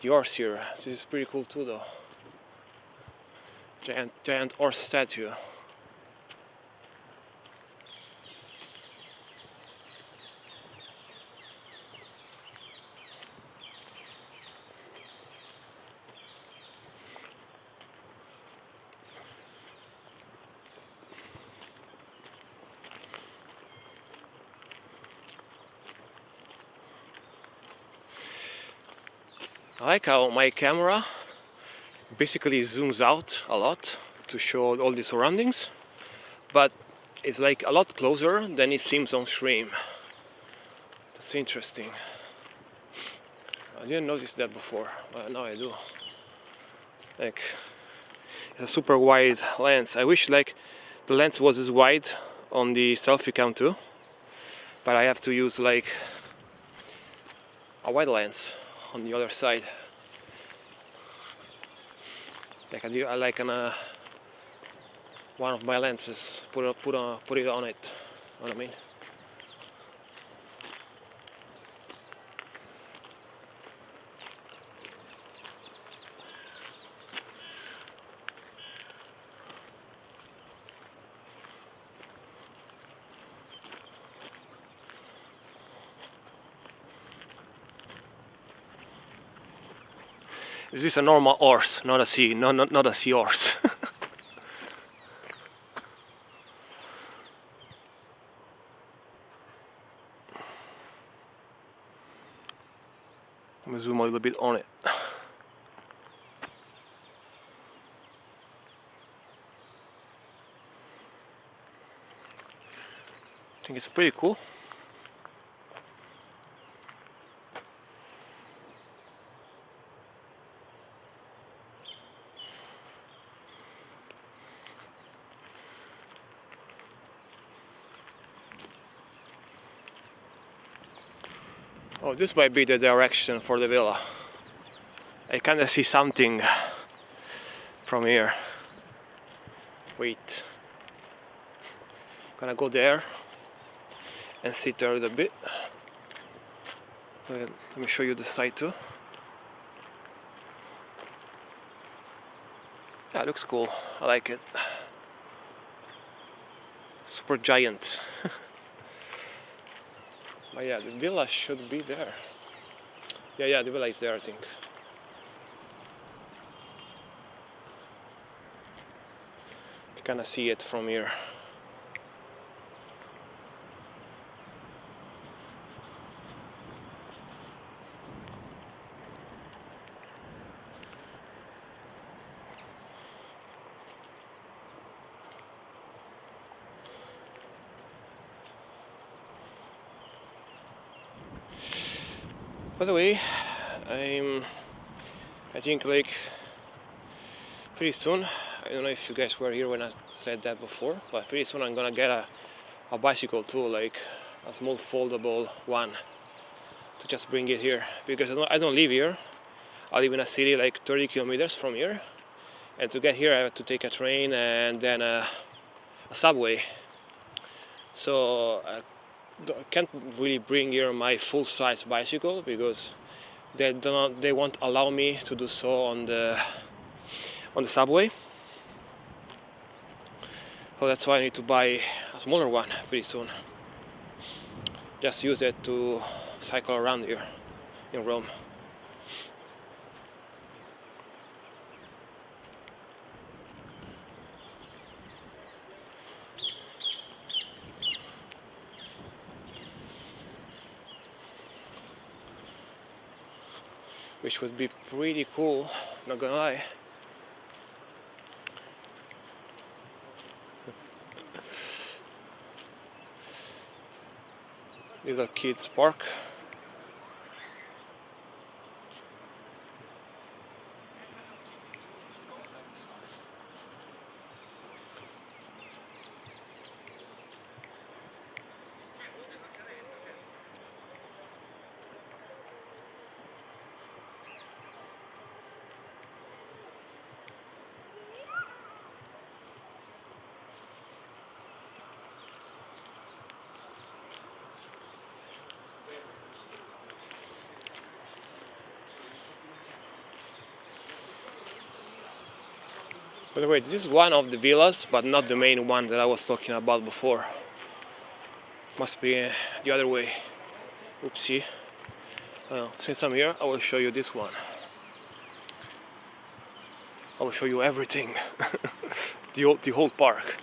the horse here. This is pretty cool too though. Giant horse statue. I like how my camera basically zooms out a lot to show all the surroundings, but it's like a lot closer than it seems on stream. That's interesting. I didn't notice that before, but now I do. Like, it's a super wide lens. I wish like the lens was as wide on the selfie cam too, but I have to use like a wide lens on the other side. Like I like one of my lenses, put it on it. You know what I mean? This is a normal horse, not a not a seahorse. Let me zoom a little bit on it. I think it's pretty cool. Oh, this might be the direction for the villa. I kinda see something from here. Wait. Gonna go there and sit there a little bit. Let me show you the side too. Yeah, it looks cool. I like it. Super giant. But yeah, the villa should be there. Yeah, the villa is there, I think. You can see it from here. By the way, I think like pretty soon, I don't know if you guys were here when I said that before, but pretty soon I'm gonna get a bicycle too, like a small foldable one, to just bring it here, because I don't live here. I live in a city like 30 kilometers from here, and to get here I have to take a train and then a subway. So I can't really bring here my full-size bicycle because they won't allow me to do so on the subway. So that's why I need to buy a smaller one pretty soon. Just use it to cycle around here in Rome. Which would be pretty cool, not gonna lie. Little kids park. By the way, this is one of the villas, but not the main one that I was talking about before. Must be the other way. Oopsie. Well, since I'm here, I will show you this one. I will show you everything. the whole park.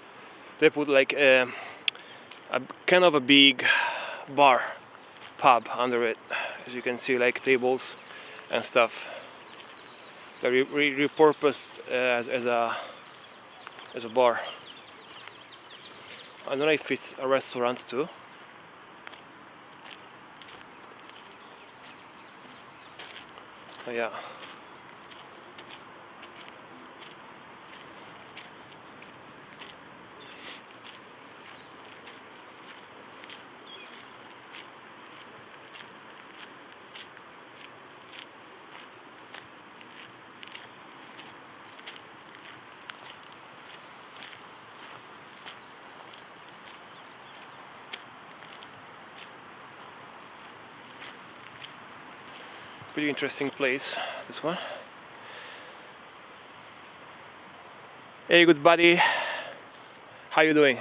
They put like a kind of a big bar, pub under it. As you can see, like tables and stuff. They repurposed as a bar. I don't know if it's a restaurant too. Oh, yeah. Pretty interesting place, this one. Hey, good buddy. How you doing?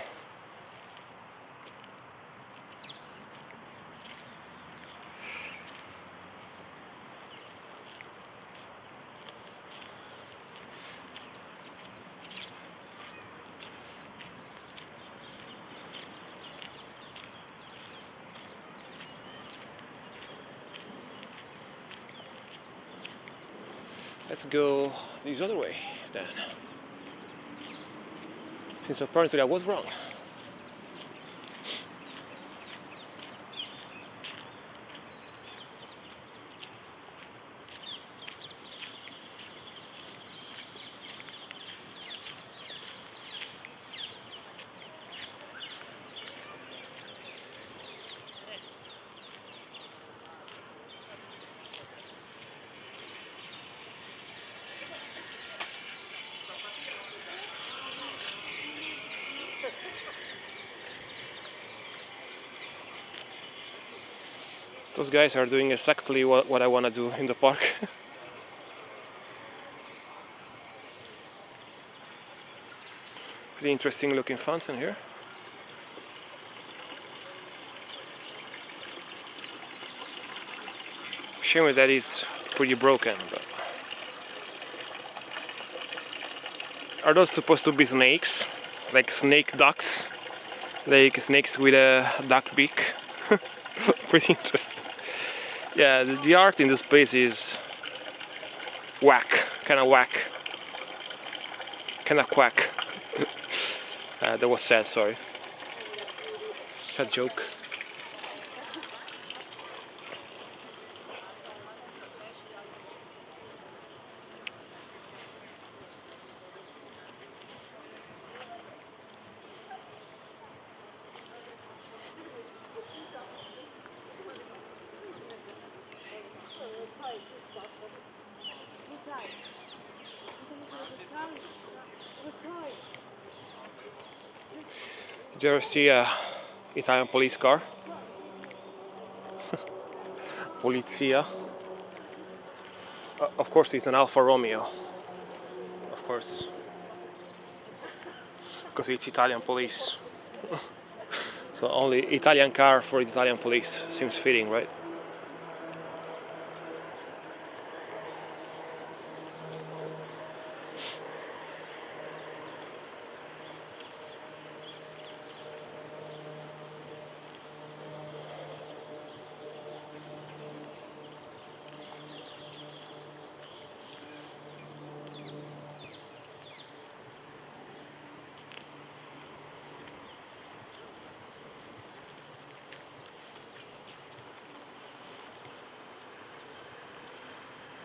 Let's go this other way then. Since apparently I was wrong. Those guys are doing exactly what I want to do in the park. Pretty interesting looking fountain here. Shame that is pretty broken. But are those supposed to be snakes? Like snake ducks? Like snakes with a duck beak? Pretty interesting. Yeah, the art in this place is whack, kind of whack, kind of quack. That was sad, sorry. Sad joke. Did you ever see a Italian police car? Polizia. Of course it's an Alfa Romeo. Of course. Because it's Italian police. So only Italian car for Italian police. Seems fitting, right?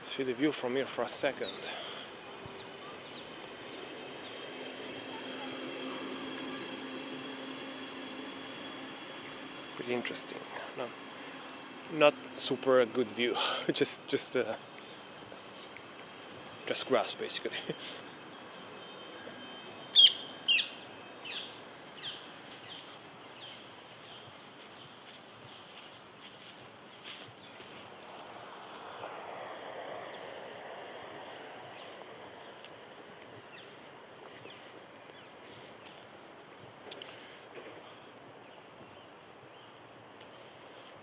See the view from here for a second. Pretty interesting. No, not super good view. just grass basically.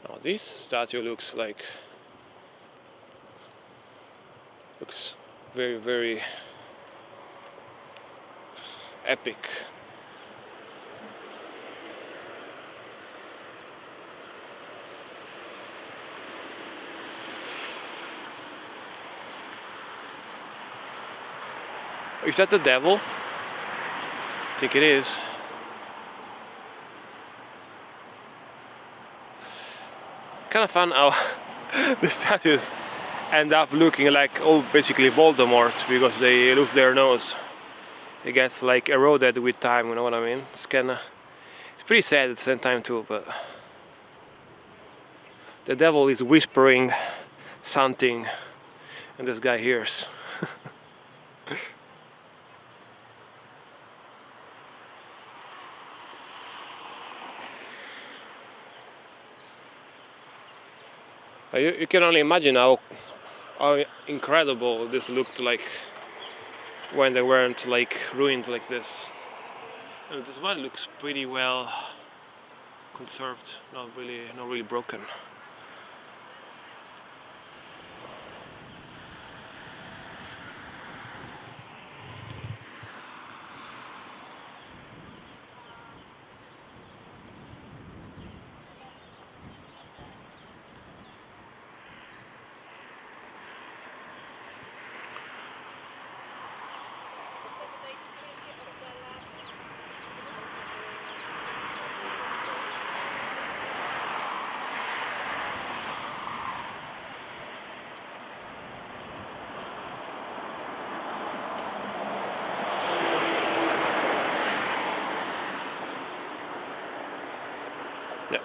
Now this statue looks very, very epic. Is that the devil? I think it is. Kind of fun how the statues end up looking like all basically Voldemort because they lose their nose. It gets like eroded with time, you know what I mean? It's pretty sad at the same time too, but the devil is whispering something and this guy hears. You can only imagine how incredible this looked like when they weren't like ruined like this. And this one looks pretty well conserved, not really broken. Yeah,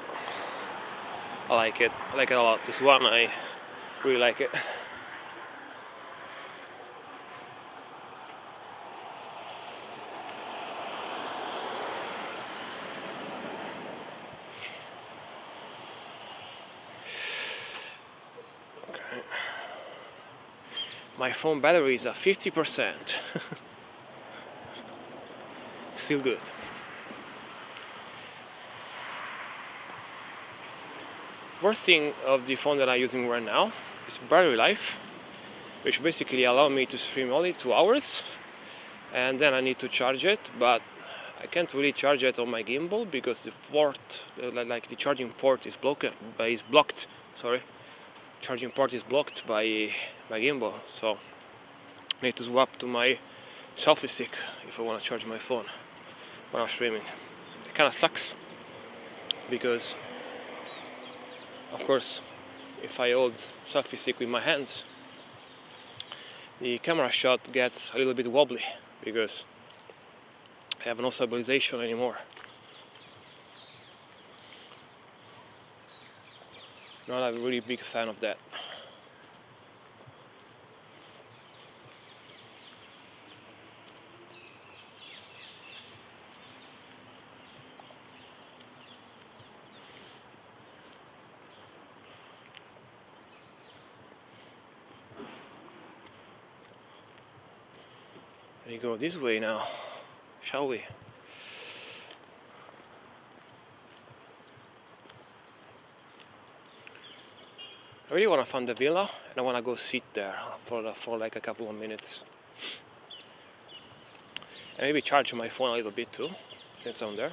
I like it. I like it a lot. This one, I really like it. Okay. My phone battery is at 50%. Still good. Worst thing of the phone that I'm using right now is battery life, which basically allow me to stream only 2 hours, and then I need to charge it, but I can't really charge it on my gimbal because the port, like the charging port, is blocked. Sorry, charging port is blocked by my gimbal, so I need to swap to my selfie stick if I want to charge my phone when I'm streaming. It kind of sucks because, of course, if I hold selfie stick with my hands, the camera shot gets a little bit wobbly because I have no stabilization anymore. Not a really big fan of that. We go this way now, shall we? I really want to find the villa and I want to go sit there for like a couple of minutes. And maybe charge my phone a little bit too, since I'm there.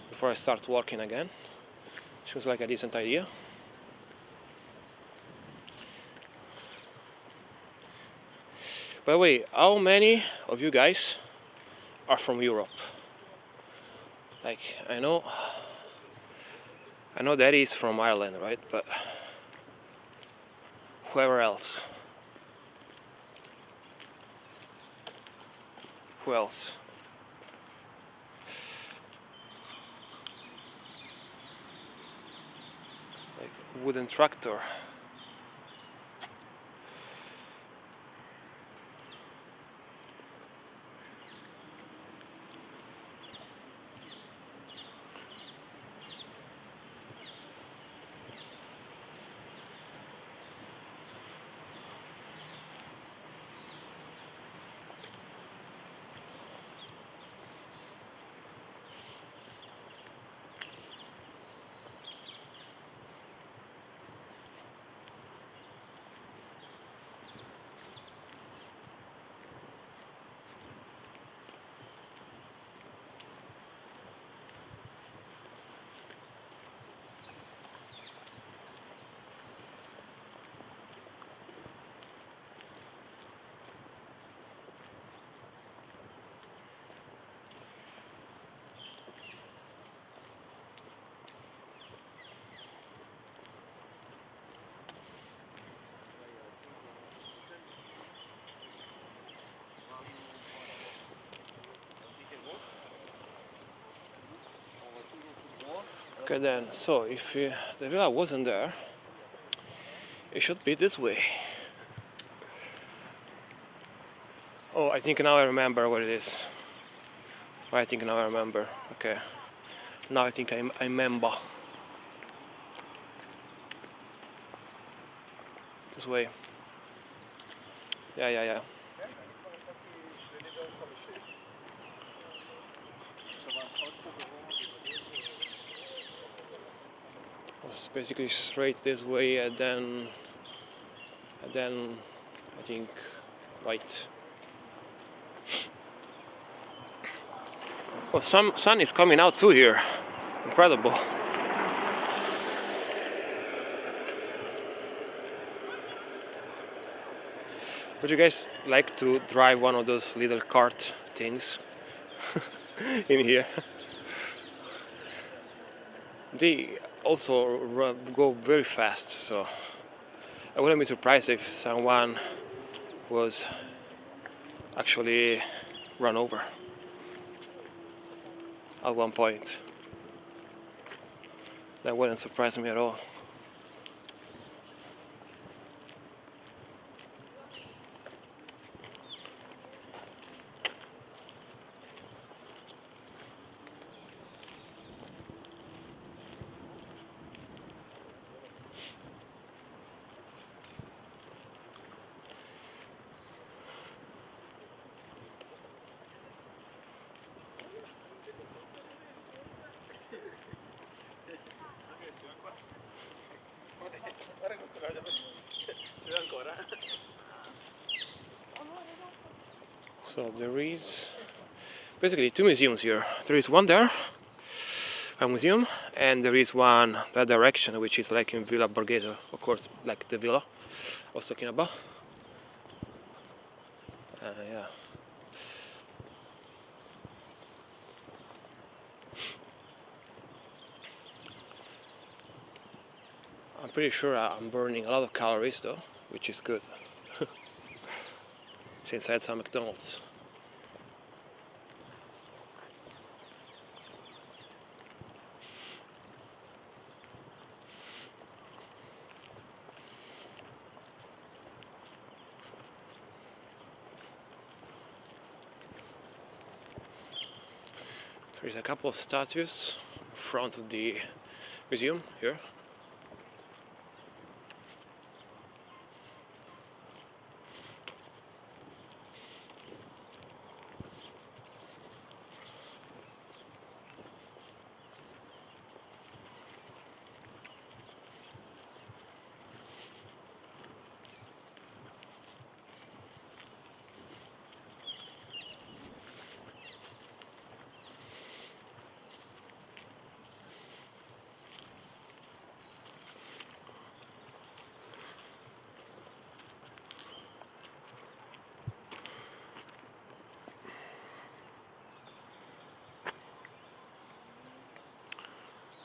Before I start walking again. Seems like a decent idea. By the way, how many of you guys are from Europe? Like, I know Daddy is from Ireland, right? But whoever else? Who else? Like wooden tractor. Okay then, so if the villa wasn't there, it should be this way. Oh, I think now I remember what it is. I think now I remember. Okay. Now I think I remember. This way. Yeah. It's basically straight this way and then I think right. Oh, some sun is coming out too here. Incredible. Would you guys like to drive one of those little cart things in here? They also go very fast, so I wouldn't be surprised if someone was actually run over at one point. That wouldn't surprise me at all. So there is basically two museums here. There is one there, a museum, and there is one that direction, which is like in Villa Borghese, of course, like the villa I was talking about. Yeah. I'm pretty sure I'm burning a lot of calories though, which is good. Since I had some McDonald's. There's a couple of statues in front of the museum here.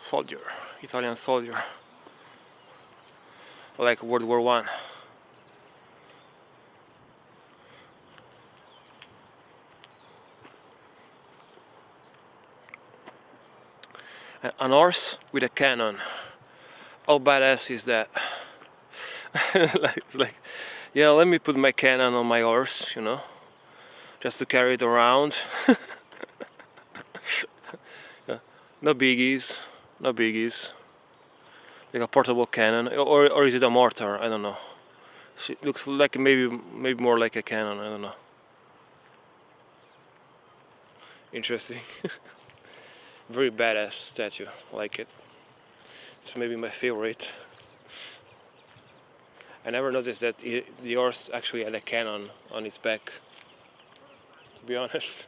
Soldier, Italian soldier, like World War I. An horse with a cannon. How badass is that? like, yeah, let me put my cannon on my horse, you know, just to carry it around. Yeah. No biggies. No biggies. Like a portable cannon, or is it a mortar? I don't know. It looks like maybe more like a cannon. I don't know. Interesting. Very badass statue. I like it. It's maybe my favorite. I never noticed that the horse actually had a cannon on its back. To be honest.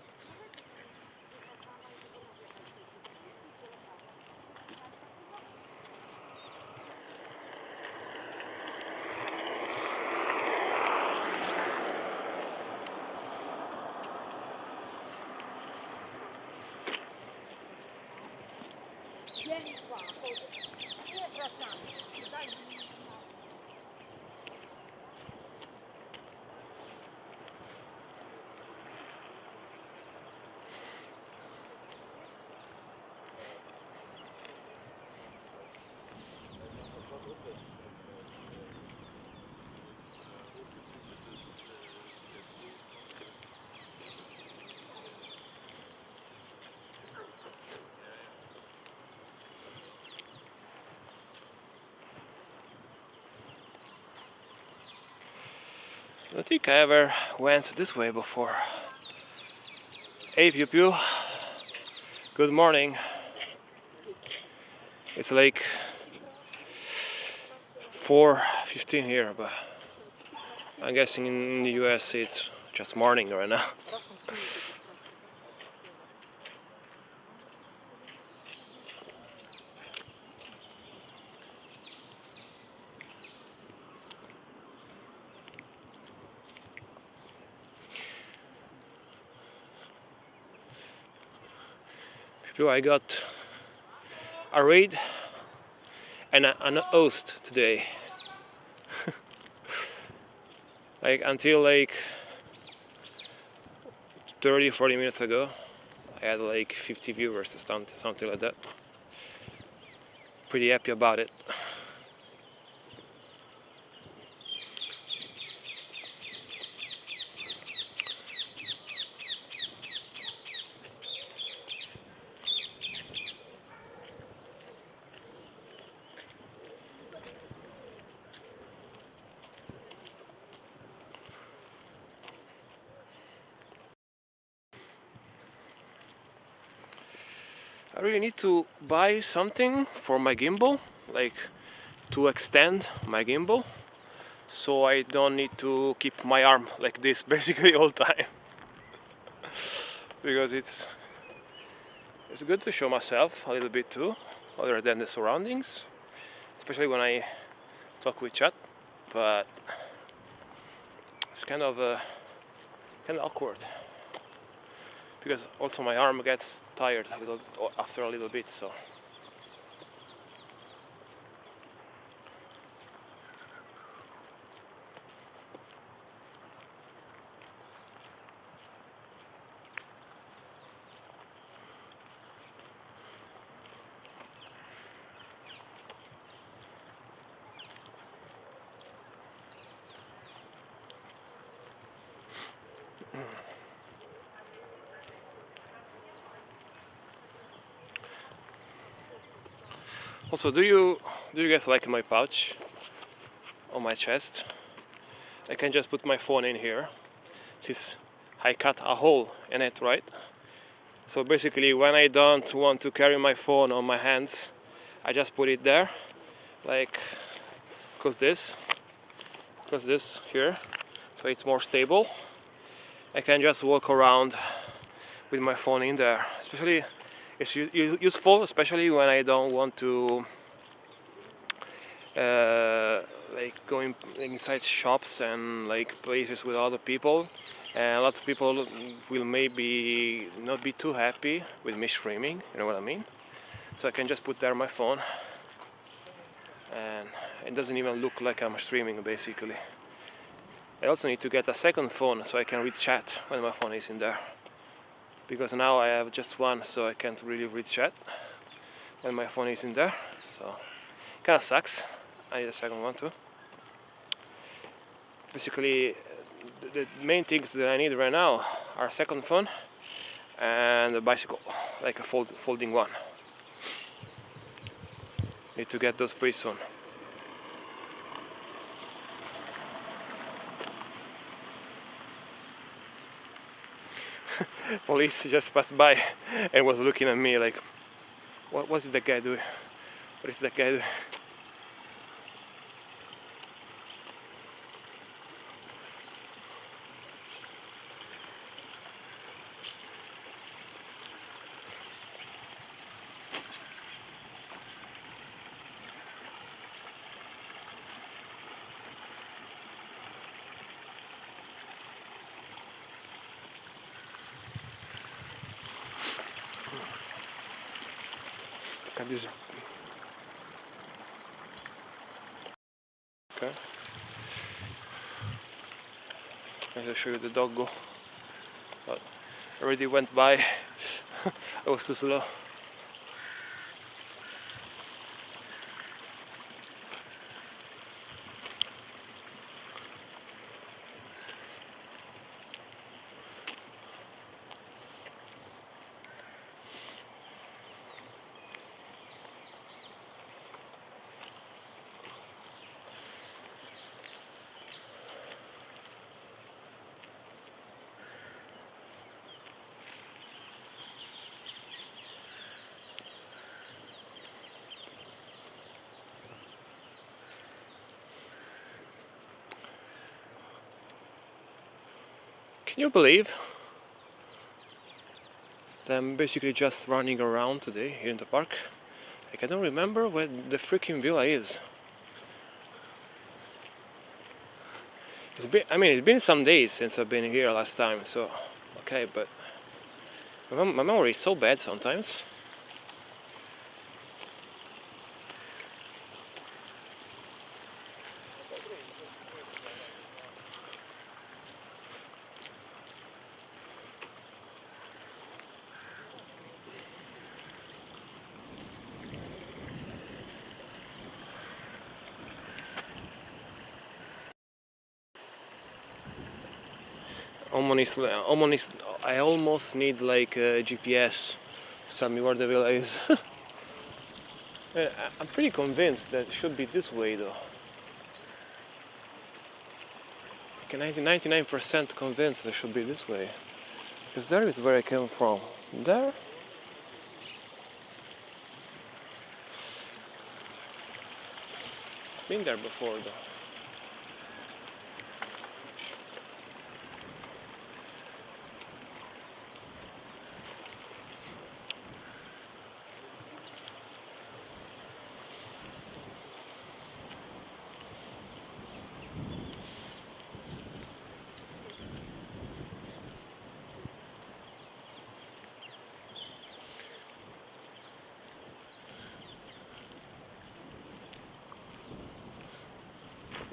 I don't think I ever went this way before. Hey Pew Pew, good morning. It's like 4:15 here, but I'm guessing in the US it's just morning right now. Pew, I got a raid and an host today. Like until like 30-40 minutes ago, I had like 50 viewers or something like that. Pretty happy about it. I really need to buy something for my gimbal, like to extend my gimbal, so I don't need to keep my arm like this basically all the time. Because it's good to show myself a little bit too, other than the surroundings, especially when I talk with chat. But it's kind of awkward because also my arm gets tired after a little bit. So also, do you guys like my pouch on my chest? I can just put my phone in here since I cut a hole in it, right? So basically when I don't want to carry my phone on my hands, I just put it there, like cause this here, so it's more stable. I can just walk around with my phone in there. Especially it's useful, especially when I don't want to like going inside shops and like places with other people, and a lot of people will maybe not be too happy with me streaming, you know what I mean? So I can just put there my phone and it doesn't even look like I'm streaming basically. I also need to get a second phone so I can read chat when my phone is in there, because now I have just one, so I can't really read chat when my phone is in there, so kinda sucks. I need a second one too. Basically, the main things that I need right now are a second phone and a bicycle, like a folding one. Need to get those pretty soon. Police just passed by and was looking at me like, what is that guy doing? What is that guy doing? Look at this. Okay. I'll show you the doggo. But I already went by. I was too slow. Can you believe that I'm basically just running around today here in the park? Like, I don't remember where the freaking villa is. It's been some days since I've been here last time, so okay, but my memory is so bad sometimes. I almost need like a GPS to tell me where the villa is. I'm pretty convinced that it should be this way though. Like 99% convinced it should be this way. Because there is where I came from. There? Been there before though.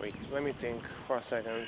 Wait, let me think for a second.